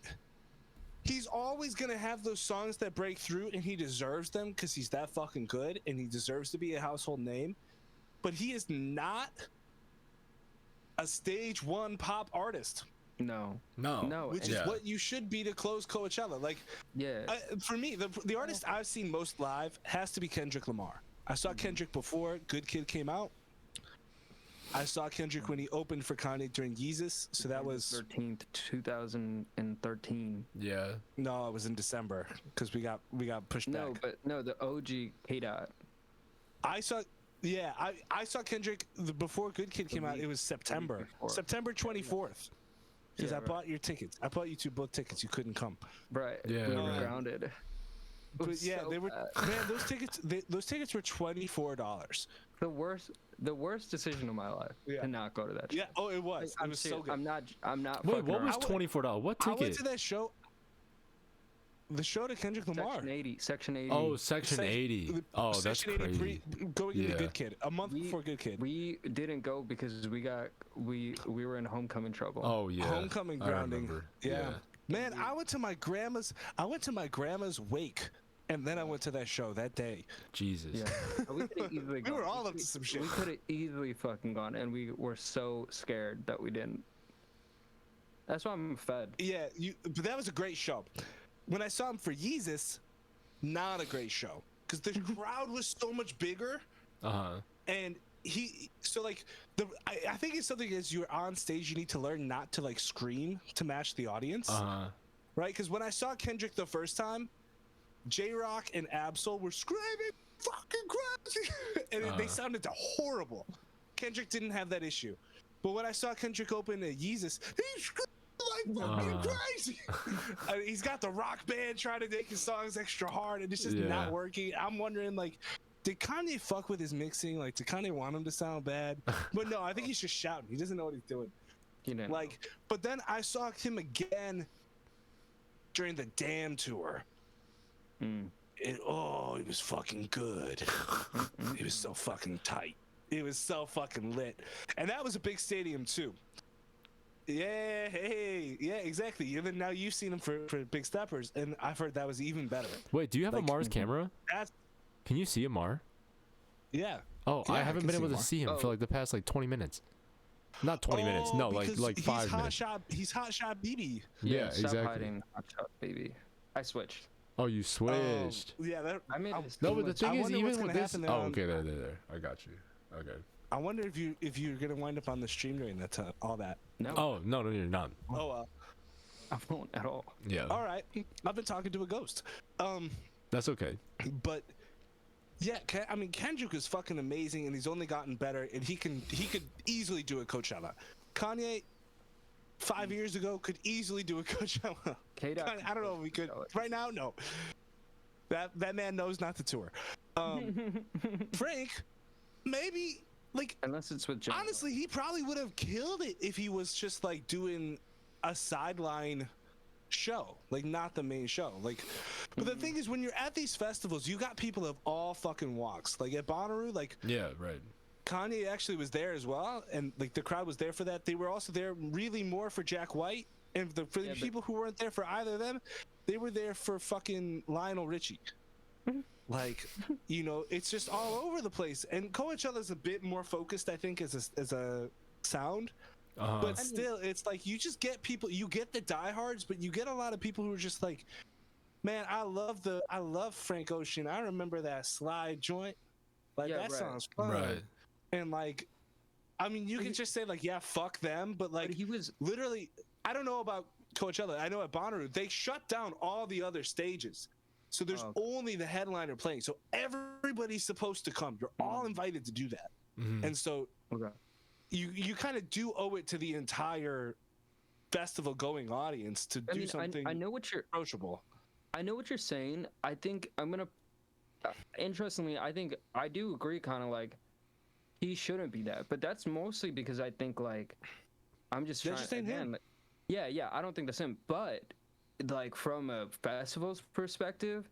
he's always gonna have those songs that break through, and he deserves them because he's that fucking good, and he deserves to be a household name, but he is not a stage 1 pop artist. No. Which is what you should be to close Coachella. Like, yeah. For me, the artist I've seen most live has to be Kendrick Lamar. I saw Kendrick before Good Kid came out. I saw Kendrick when he opened for Kanye during Yeezus, so that was 13th, 2013. Yeah. No, it was in December because we got pushed back. No, the OG K-Dot. I saw Kendrick before Good Kid came out. It was September 24th. Because I bought your tickets. I bought you 2 book tickets. You couldn't come. Right. Yeah. We were grounded. But yeah, so they were. bad. Man, those tickets were $24. The worst decision of my life to not go to that show. Yeah. Oh, it was. I'm it was serious. so good. I'm not. Wait, fucking what was around. $24? What I went ticket? to that show. the show to Kendrick Lamar. Section 80. Oh, Section 80. Oh, that's Section 80 crazy. going into Yeah. Good Kid. A month before Good Kid. We didn't go because we were in homecoming trouble. Oh yeah. Homecoming I grounding. remember. Yeah. Man, I went to my grandma's wake, and then I went to that show that day. Jesus. Yeah. We could have easily We were gone. all up to some shit. We could have easily fucking gone, and we were so scared that we didn't. That's why I'm fed. Yeah, but that was a great show. When I saw him for Yeezus, not a great show, because the crowd was so much bigger, and I think it's something as you're on stage, you need to learn not to like scream to match the audience, right? Because when I saw Kendrick the first time, J-Rock and Absol were screaming fucking crazy, and they sounded horrible. Kendrick didn't have that issue, but when I saw Kendrick open to Yeezus, he screamed like fucking crazy. I mean, he's got the rock band trying to make his songs extra hard, and it's just not working. I'm wondering, like, did Kanye fuck with his mixing? Like, did Kanye want him to sound bad? But no, I think he's just shouting. He doesn't know what he's doing. Like, but then I saw him again during the Damn tour. And it was fucking good. It was so fucking tight. It was so fucking lit. And that was a big stadium too. Yeah, exactly. Even now you've seen him for Big Steppers, and I've heard that was even better. Wait, do you have a Mars camera? Can you see Amar? Yeah. Oh, Yeah, I I haven't can been see able to Amar. see him for like the past like 20 minutes. Not 20 minutes. No, like 5 minutes. He's Hot Shot BB. Yeah, stop exactly. hiding, Hot Shot, baby. I switched. Oh, you switched. Yeah, I made this No, too but the much. thing I is, wonder what's even with gonna this. happen there Oh, on- okay, there. I got you. Okay. I wonder if you're gonna wind up on the stream during that time, all that. No, Oh no, you're not. Oh, I won't at all. Yeah. all right. I've been talking to a ghost. That's okay. But yeah, I mean Kendrick is fucking amazing, and he's only gotten better, and he could easily do a Coachella. Kanye, 5 years ago, could easily do a Coachella. K-Dot I don't know if we could right now. No, that man knows not to tour. Frank, maybe like Unless it's with Jay. honestly, he probably would have killed it if he was just like doing a sideline show, like not the main show. Like, but the thing is, when you're at these festivals, you got people of all fucking walks. Like at Bonnaroo, like Yeah, right. Kanye actually was there as well, and like the crowd was there for that. They were also there really more for Jack White, and for the people who weren't there for either of them, they were there for fucking Lionel Richie. Like, you know, it's just all over the place. And Coachella's a bit more focused, I think, as a sound. But still, it's like you just get people. You get the diehards, but you get a lot of people who are just like, man, I love Frank Ocean. I remember that slide joint. Like that song's fun. Right. And like, I mean, you can just say like, yeah, fuck them, but like, he was literally, I don't know about Coachella. I know at Bonnaroo they shut down all the other stages, so there's only the headliner playing. So everybody's supposed to come. You're all invited to do that, and so you kind of do owe it to the entire festival going audience to do something. I know what you're approachable. I know what you're saying. I think I'm gonna. Interestingly, I think I do agree. Kind of like he shouldn't be that, but that's mostly because I think like I'm just trying. Just ain't him. Like, yeah. I don't think that's him. But like from a festival's perspective,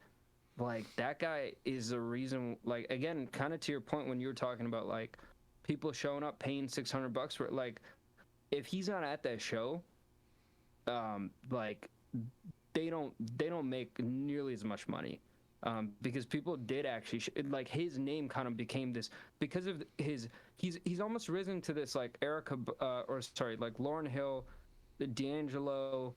like that guy is the reason. Like again, kind of to your point when you were talking about like people showing up paying $600 for it. Like if he's not at that show, like they don't make nearly as much money. Because people did actually like his name kind of became this because of his he's almost risen to this like like Lauryn Hill, D'Angelo,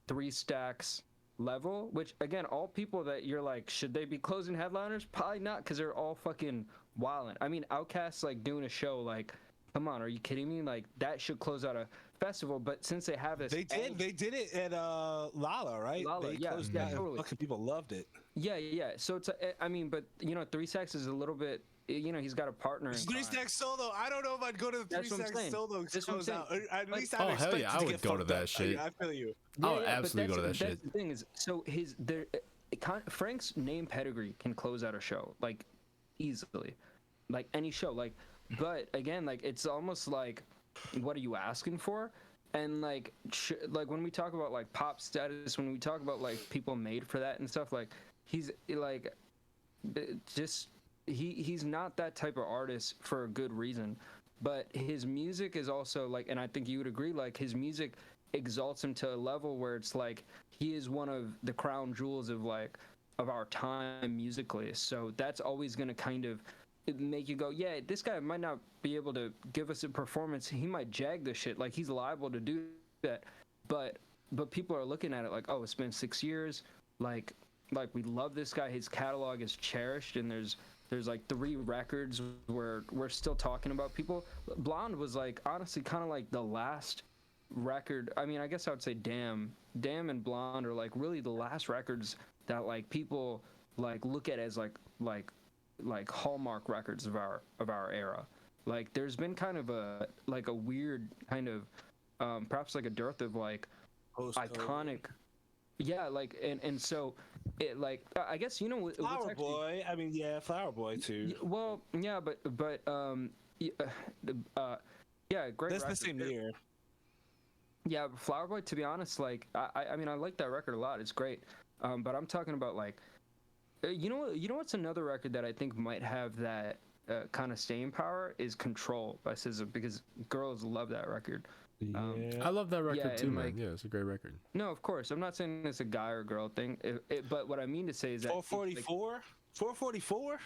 3 Stacks level, which again all people that you're like should they be closing headliners? Probably not, because they're all fucking wildin'. I mean Outkast's like doing a show, like come on, are you kidding me? Like that should close out a festival, but since they have this, they did it at Lala, right? Lala, they yeah, closed yeah, down. totally. Fucking people loved it. Yeah. So it's I mean, but you know, 3 Stacks is a little bit. You know, he's got a partner. It's 3 Stacks solo. I don't know if I'd go to the 3 Stacks solo close out. At least I'd expect hell yeah, I to would get go to fucked that up. shit. I feel you. I would absolutely go to that shit. That's the thing is, so Frank's name pedigree can close out a show like easily, like any show. Like, but again, like it's almost like, what are you asking for? And like like when we talk about like pop status, when we talk about like people made for that and stuff, like he's like just he's not that type of artist for a good reason. But his music is also like, and I think you would agree, like his music exalts him to a level where it's like he is one of the crown jewels of like of our time musically. So that's always going to kind of make you go, yeah, this guy might not be able to give us a performance. He might jag the shit, like he's liable to do that. But people are looking at it like, oh, it's been 6 years. Like we love this guy. His catalog is cherished, and there's like 3 records where we're still talking about people. Blonde was like honestly kind of like the last record. I mean, I guess I would say Damn and Blonde are like really the last records that like people like look at as like hallmark records of our era. Like there's been kind of a weird kind of perhaps like a dearth of like iconic, yeah, like and so it like I guess you know Flower Boy. I mean, yeah, Flower Boy too. Well, yeah, but yeah, great. That's record. the same year. Yeah, Flower Boy. To be honest, like I mean, I like that record a lot. It's great. But I'm talking about like, you know what's another record that I think might have that kind of staying power is Control by SZA, because girls love that record. I love that record too, man. Like, yeah, it's a great record. No, of course. I'm not saying it's a guy or girl thing. But what I mean to say is that 444? Like, 444?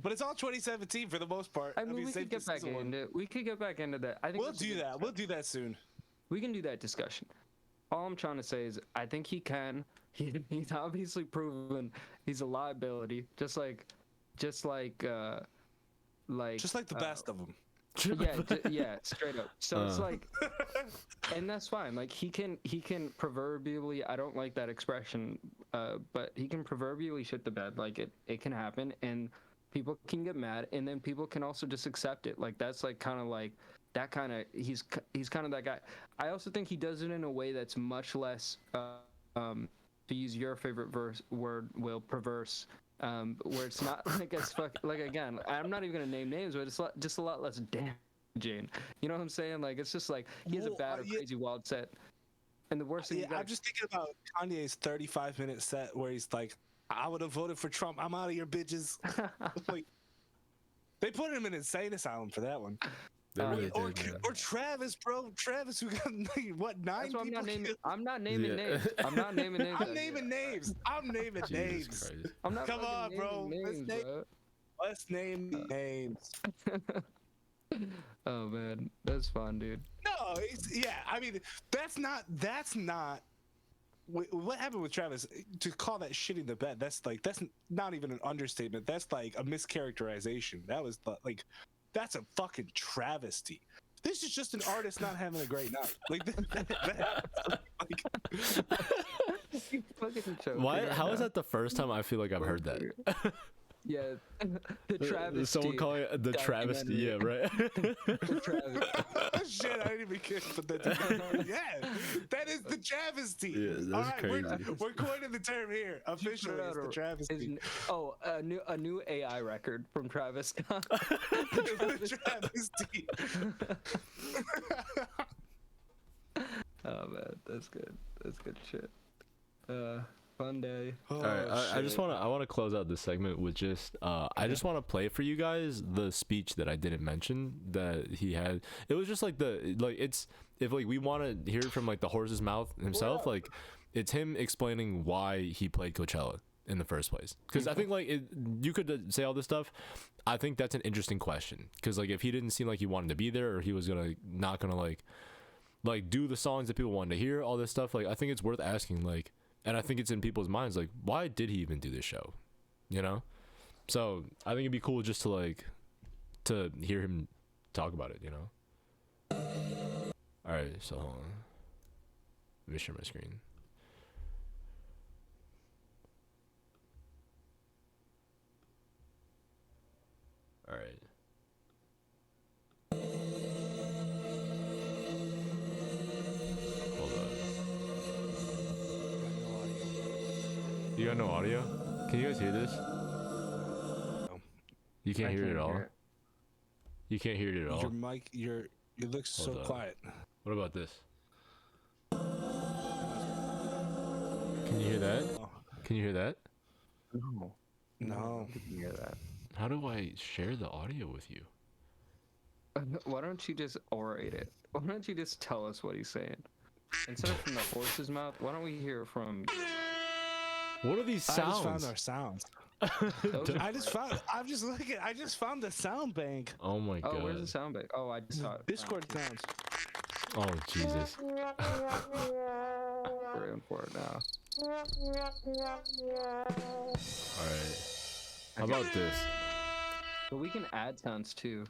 But it's all 2017 for the most part. I mean we could get back into that. I think we'll do that. We'll do that soon. We can do that discussion. All I'm trying to say is I think he can. He's obviously proven he's a liability, just like the best of them. Yeah, straight up. So it's like, and that's fine. Like he can proverbially, I don't like that expression, but he can proverbially shit the bed. Like it can happen, and people can get mad, and then people can also just accept it. Like that's like kind of like that kind of he's kind of that guy. I also think he does it in a way that's much less, to use your favorite word, Will, perverse. Where it's not like as like again, I'm not even gonna name names, but it's just a lot less damaging. You know what I'm saying? Like it's just like he has a bad or crazy wild set, and the worst thing. I'm just thinking about Kanye's 35-minute set where he's like, "I would have voted for Trump. I'm out of here, bitches." Like, they put him in an insane asylum for that one. Really or Travis, bro. Travis, who got what 9 people? I'm not naming names. I'm not naming names. I'm naming names. I'm naming names. I'm not. Come on, bro. Let's name names. Oh man, that's fun, dude. No, I mean, that's not. What happened with Travis? To call that shitting the bed, that's not even an understatement. That's like a mischaracterization. That was like. That's a fucking travesty. This is just an artist not having a great night. Like, why? How is that the first time I feel like I've heard that? Yeah, the travesty. Someone calling it the travesty. Yeah, right. The travesty. Shit, I didn't even kiss, but yeah, that is the travesty. Yeah, that's all right, crazy. We're coining the term here. Officially, it's the travesty. A new AI record from Travis Scott. The travesty. Oh man, that's good. That's good shit. Fun day. All right, I want to close out this segment with just I just want to play for you guys the speech that I didn't mention that he had. It was just like it's if like we want to hear it from like the horse's mouth himself, like it's him explaining why he played Coachella in the first place. Because I think like you could say all this stuff. I think that's an interesting question because like if he didn't seem like he wanted to be there or he was not gonna like do the songs that people wanted to hear, all this stuff, like I think it's worth asking, like. And I think it's in people's minds, like, why did he even do this show? You know? So I think it'd be cool just to hear him talk about it, you know? All right, so hold on. Let me share my screen. All right. You got no audio? Can you guys hear this? No. You can't hear it at all? You can't hear it at all? Your mic, you look so quiet. What about this? Can you hear that? Can you hear that? No. No. I didn't hear that. How do I share the audio with you? Why don't you just orate it? Why don't you just tell us what he's saying? Instead of from the horse's mouth, why don't we hear it from... What are these I just found sounds? our sounds. Those are I just found the sound bank. Oh my god. Oh, where's the sound bite? Oh, I just saw it. Discord sounds. Oh Jesus. We're in for it now. Alright. How about this? But we can add sounds too.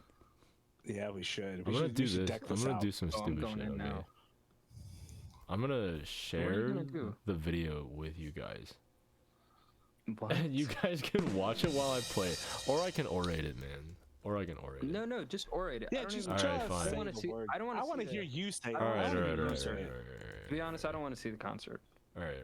Yeah, we should. I'm gonna do we should this. deck I'm this gonna out. do some Oh, I'm stupid going shit, in okay? now. I'm gonna share gonna do? the video with you guys. What? And you guys can watch it while I play it. Or I can orate it, man. Or I can orate it. No, just orate it. Yeah, I don't just even. Alright, fine. I don't want to see. I don't want I to. want to hear you say. I Alright, wanna alright, hear alright, you say alright, it. alright. To be honest, I don't want to see the concert. Alright.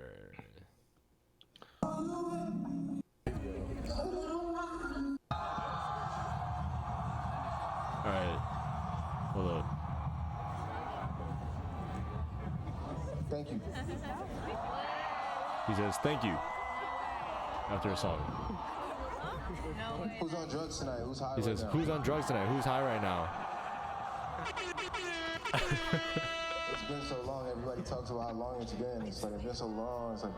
Alright. Hold up. Thank you. He says thank you after a song. Who's on drugs tonight? Who's high He right says, now? who's on drugs tonight? Who's high right now? It's been so long. Everybody talks about how long it's been. It's like, it's been so long. It's like,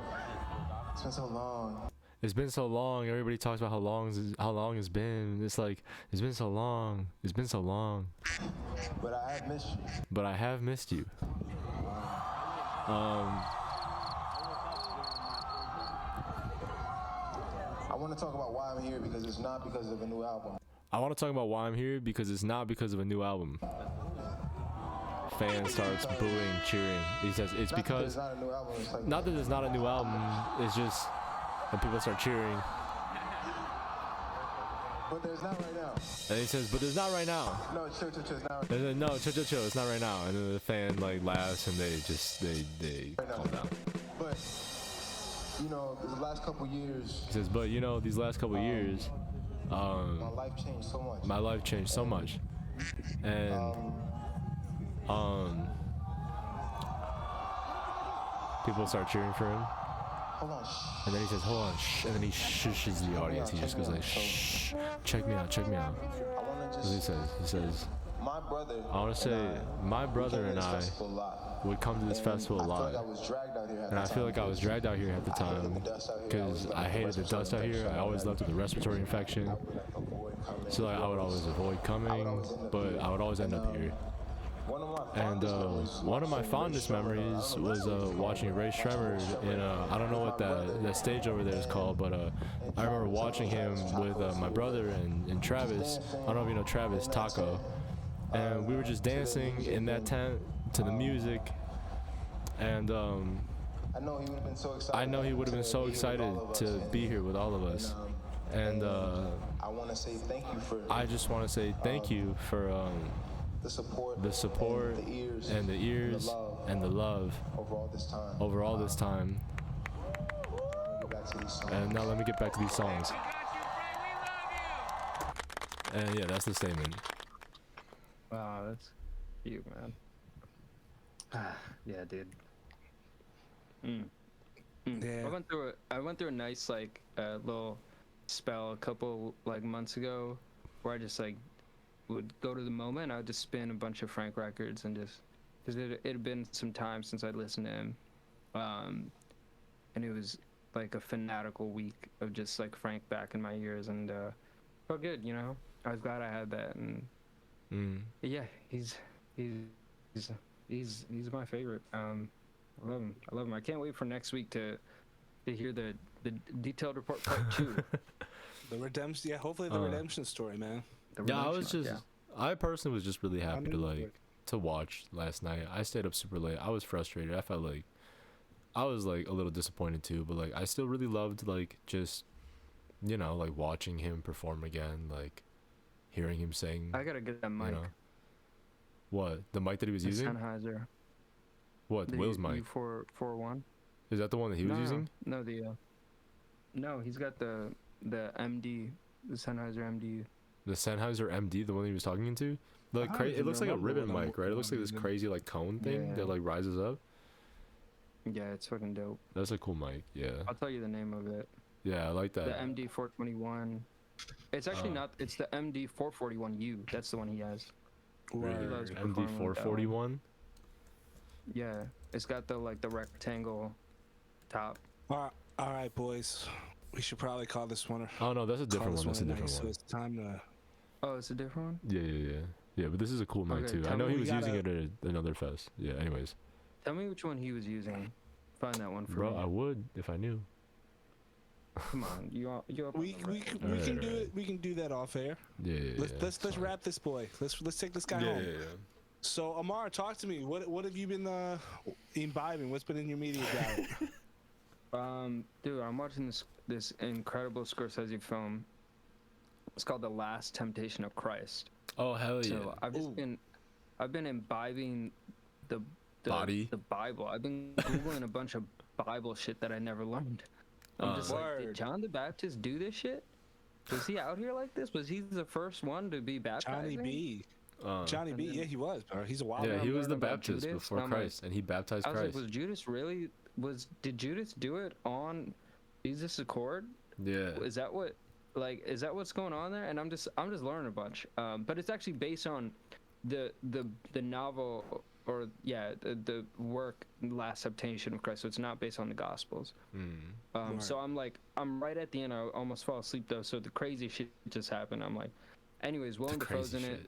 it's been so long. It's been so long. Everybody talks about how long it's been. It's like, it's been so long. It's been so long. But I have missed you. But I have missed you. I want to talk about why I'm here because it's not because of a new album. I want to talk about why I'm here because it's not because of a new album. Fan starts booing, cheering. He says it's Not because it's not a new album. It's like, not that it's not a new album. It's just when people start cheering. but there's not right now. And he says, but it's not right now. No, chill. It's not And then, no, chill, it's not right now. And then the fan like laughs and they right now. calm down. But, you know, the last couple years, He says, but you know, these last couple of years, my life changed so much. my life changed so much. And people start cheering for him. Hold on. Shh. And then he says, hold on, shh. And then he shushes the audience. He just goes like, shh, check me out. I want to What he just. says, he says, My brother. I want to say, my brother and I would come to this festival a lot. And I feel like I was dragged out here at the time because I hated the dust out here. I always left with a respiratory infection. So like, I would always avoid coming, but I would always end up here. And one of my fondest memories was watching Ray Shremmerd in I don't know what that stage over there is called, but I remember watching him with my brother and Travis. I don't know if you know Travis, Taco. And we were just dancing in that tent to the music. And I know he would have been so excited. I know he would have been so excited to be here with all of us. And I want to say thank you for I just want to say thank you for the support, and the ears and the love over all this time. over all this time. Get back to these songs. And now let me get back to these songs. And yeah, that's the statement. Wow, that's cute, man. Yeah, dude. Yeah. I went through a nice like little spell a couple like months ago where I just like would go to the moment. I would just spin a bunch of Frank records and just because it had been some time since I'd listened to him, and it was like a fanatical week of just like Frank back in my ears and felt good, you know. I was glad I had that and yeah, he's my favorite. I love him. I can't wait for next week to hear the detailed report part 2. The redemption. Yeah, hopefully the redemption story, man. Yeah, I personally was just really happy to knew like it. to watch last night. I stayed up super late. I was frustrated. I felt like I was like a little disappointed too, but like I still really loved like just you know like watching him perform again, like hearing him sing. I gotta get that mic. You know. What, the mic that he was The using? Sennheiser. What, The Will's mic? U441. Is that the one that he was using? No, no, he's got the MD, the Sennheiser MD. The Sennheiser MD, the one he was talking into? Like I don't it even looks like a remember ribbon what I'm mic, right? It looks like this using. crazy like cone thing Yeah. that like rises up. Yeah, it's fucking dope. That's a cool mic. Yeah. I'll tell you the name of it. Yeah, I like The that. MD421. It's actually not. It's the MD441U. That's the one he has. Really? loves MD performing with that 441. Yeah, it's got the rectangle top. All right, boys. We should probably call this one. Oh no, that's a different one. That's a different So one. it's time to. Oh, it's a different one. Yeah. But this is a cool mic Okay, too. I tell know me he we was using gotta- it at another fest. Yeah. Anyways, Tell me which one he was using. Find that one for bro, me. I would if I knew. Come on, you up We on the right. can Alright, do alright. it. We can do that off air. Yeah. Let's it's fine. wrap this boy. Let's take this guy Yeah, home. yeah. So Amar, talk to me. What have you been imbibing? What's been in your media diet? Dude, I'm watching this incredible Scorsese film. It's called The Last Temptation of Christ. Oh hell yeah. So I've been imbibing the Body? the Bible. I've been googling a bunch of Bible shit that I never learned. I'm just like, Word. did John the Baptist do this shit? Was he out here like this? Was he the first one to be baptized? Johnny B. Uh, Johnny B. and then- Yeah, he was, bro. He's a wild. yeah, man. he I'm was the learning about Baptist Judas, before and I'm like- Christ, and he baptized I was Christ. like, was Judas really? Did Judas do it on Jesus' accord? Yeah. Is that what's going on there? And I'm just learning a bunch. But it's actually based on the novel, or the work Last Temptation of Christ. So it's not based on the Gospels. So I'm right at the end. I almost fall asleep though. So the crazy shit just happened. I'm like, anyways, Willem Dafoe's in it.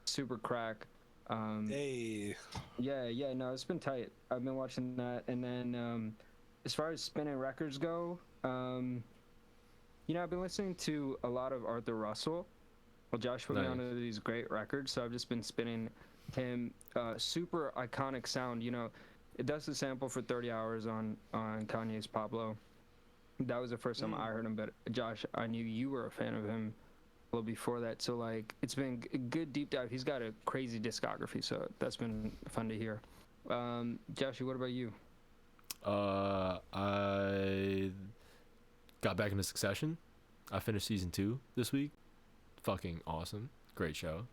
Super crack. Hey. Yeah, no, it's been tight. I've been watching that, and then as far as spinning records go, I've been listening to a lot of Arthur Russell. Well, Josh put me Nice. onto these great records, so I've just been spinning him. Super iconic sound. It does the sample for 30 Hours on Kanye's Pablo. That was the first time I heard him, but Josh, I knew you were a fan of him a little before that, so like it's been a good deep dive. He's got a crazy discography, so that's been fun to hear. Joshua, what about you? I got back into Succession. I finished season 2 this week. Fucking awesome. Great show.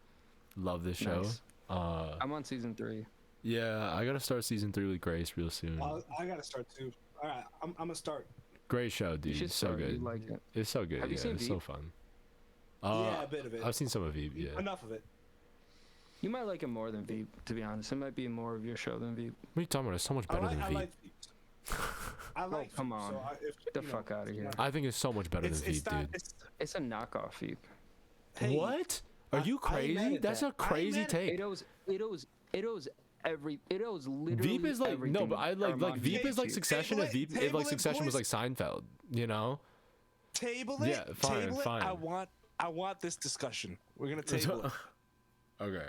Love this show. Nice. I'm on season 3. Yeah, I gotta start season 3 with Grace real soon. I gotta start too. All right, I'm gonna start. Great show, You dude. should It's so start. You good. like it. It's so good. Have you Yeah, seen it's so Veep? fun. Yeah, a bit of it. I've seen some of Veep. Yeah. What Enough of it. You might like it more than Veep, to be honest. It might be more of your show than Veep. are you talking about? It's so much better than I Veep. like Veep. I like. come Veep, on. So Get the fuck out of here. I think it's so much better than Veep, not, dude. It's a knockoff Veep. Hey, What? Are you I ain't mad crazy? at That's that. a crazy I ain't take. It owes literally Veep is like everything no, but I like Armand Veep is like hates. Succession. Table If it, Veep, if table like it, Succession was like boys. Seinfeld, you know? Table it. Yeah, fine, table it. fine. I want this discussion. We're gonna table it. Okay.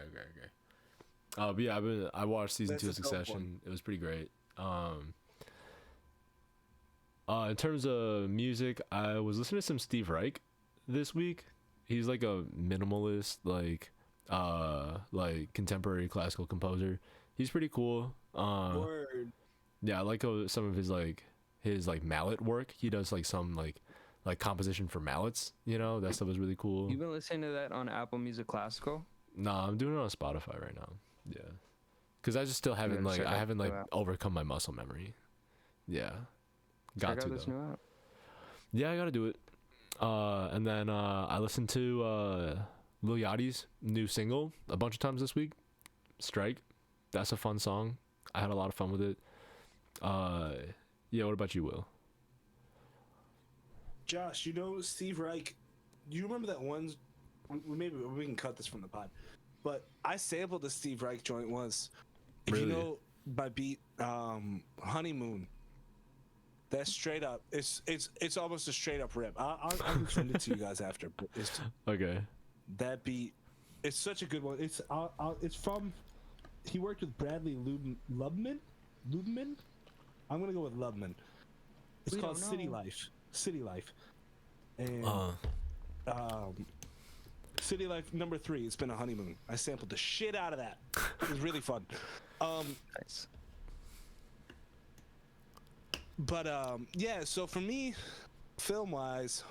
But yeah, I watched season That's 2 a of dope Succession. It was pretty great. In terms of music, I was listening to some Steve Reich this week. He's like a minimalist, like contemporary classical composer. He's pretty cool. Word. Yeah, I like some of his mallet work. He does like some like composition for mallets. You know, that stuff is really cool. You've been listening to that on Apple Music Classical? Nah, I'm doing it on Spotify right now. Yeah, because I just still haven't gotta check I out haven't the like app. overcome my muscle memory. Yeah, got Check to out this though. new app. Yeah, I gotta do it. And then I listened to Lil Yachty's new single a bunch of times this week. Strike. That's a fun song. I had a lot of fun with it. Yeah, what about you, Will? Josh, Steve Reich. You remember that one? Maybe we can cut this from the pod. But I sampled the Steve Reich joint once. If Really? you know my beat, Honeymoon. That's straight up. It's almost a straight up rip. I can send it to you guys after. But it's Okay. that beat. It's such a good one. It's from. He worked with Bradley Lubman. I'm gonna go with Lubman. It's We called don't City know. Life. City Life. And City Life number 3. It's been a honeymoon. I sampled the shit out of that. It was really fun. Nice. But yeah. So for me, film wise,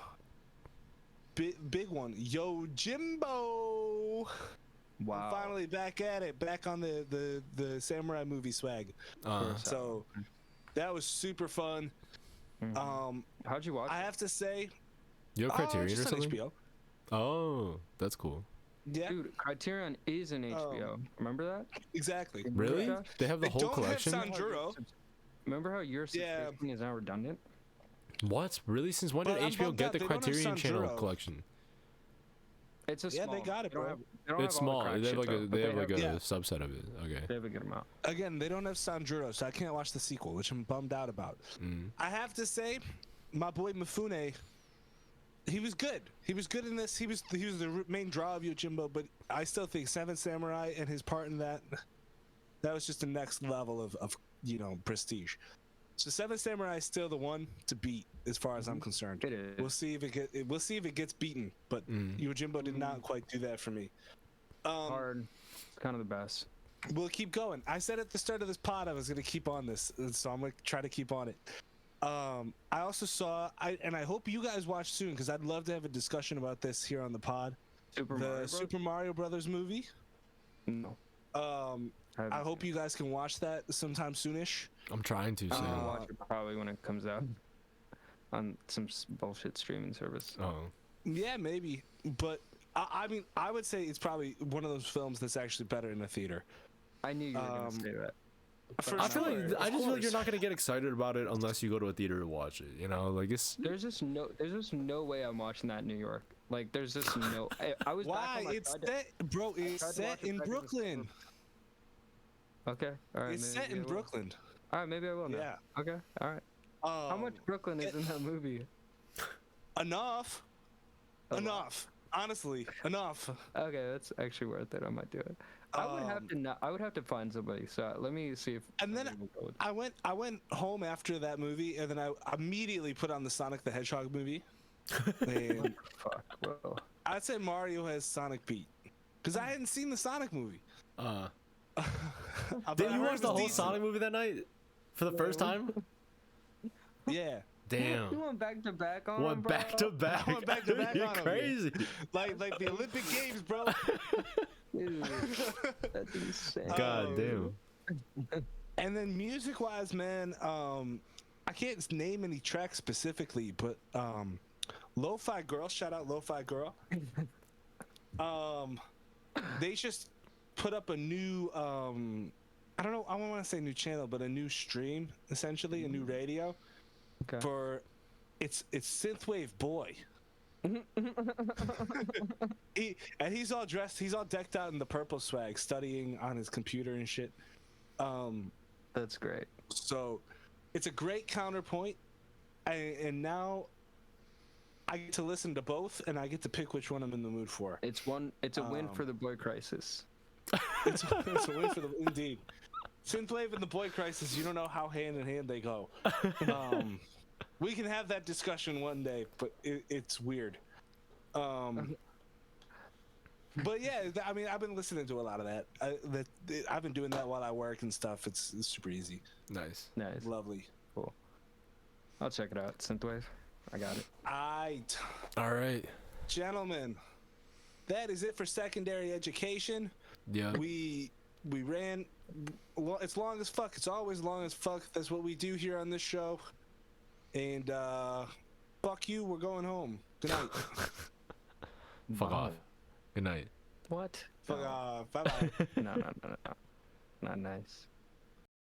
big one. Yo Jimbo. Wow. I'm finally back at it, back on the samurai movie swag. So that was super fun. How'd you watch I it? have to say, You have Criterion just or on something? HBO. Oh, that's cool. Yeah, Dude, Criterion is an HBO. Remember that? exactly. Remember Really? that? They have the They whole don't collection? have Sanjuro. Remember how your Yeah. subscription is now redundant? What? Really? Since when But did I'm HBO bummed get out the they don't have Criterion Channel Sanjuro. collection? It's a Yeah, small. they got it, don't bro. have- they don't It's have all the small. crack They have shit, like though, a but they have like a yeah. subset of it. Okay. They have a good amount. Again, they don't have Sanjuro, so I can't watch the sequel, which I'm bummed out about. I have to say, my boy Mifune, he was good. He was good in this. He was the main draw of Yojimbo, but I still think Seven Samurai and his part in that was just the next level of prestige. So Seven Samurai is still the one to beat as far as I'm concerned. It is. We'll see if it gets beaten, but Yojimbo did not quite do that for me. Hard. It's kind of the best. We'll keep going. I said at the start of this pod I was going to keep on this, so I'm going to try to keep on it. I also saw, and I hope you guys watch soon because I'd love to have a discussion about this here on the pod. Super Mario Brothers movie. No. I hope you guys can watch that sometime soonish. I'm trying to. I'm So. gonna watch it probably when it comes out on some bullshit streaming service. Oh. Yeah, maybe, but I mean, I would say it's probably one of those films that's actually better in the theater. I knew you were gonna say that. I feel like sure, I of just feel like you're course. not gonna get excited about it unless you go to a theater to watch it. You know, like it's. There's just no way I'm watching that in New York. Like there's just no. I was. Back Why? home, I It's tried to- set, bro. It's tried to set watch it in back in the Brooklyn. Okay. All right. It's maybe set I in will. Brooklyn. All right. Maybe I will now. Yeah. Okay. All right. How much Brooklyn is in that movie? Enough. A lot. Enough. Honestly, enough. Okay, that's actually worth it. I might do it. I would have to. I would have to find somebody. So let me see if. And then somebody will go with- I went home after that movie, and then I immediately put on the Sonic the Hedgehog movie. And Fuck. Well. I'd say Mario has Sonic beat, because I hadn't seen the Sonic movie. Did But I you heard watch it the was whole decent. Sonic movie that night for the first time? Yeah, You Damn. went back to back on. Went bro? back to back. I went back to back You're on 'em, crazy. like the Olympic Games, bro. Dude, that's insane. God damn. And then music-wise, man, I can't name any tracks specifically, but Lo-Fi Girl, shout out Lo-Fi Girl. They just put up a new, I don't know, I don't want to say new channel, but a new stream, essentially, a new radio Okay. for it's Synthwave Boy. He's all dressed, he's all decked out in the purple swag, studying on his computer and shit. That's great. So it's a great counterpoint, and now I get to listen to both, and I get to pick which one I'm in the mood for. It's a win for the boy crisis. It's a win for the indeed. Synthwave and the Boy Crisis, you don't know how hand in hand they go. We can have that discussion one day, but it's weird. But yeah, I mean, I've been listening to a lot of that. I've been doing that while I work and stuff. It's super easy, Nice. Nice. lovely. Cool. I'll check it out. Synthwave. I got it. All right. Gentlemen, that is it for secondary education. Yeah. We ran. Well, it's long as fuck. It's always long as fuck. That's what we do here on this show. And fuck you. We're going home. Good night. Fuck off. Good night. What? Fuck off. Bye bye. No. Not nice.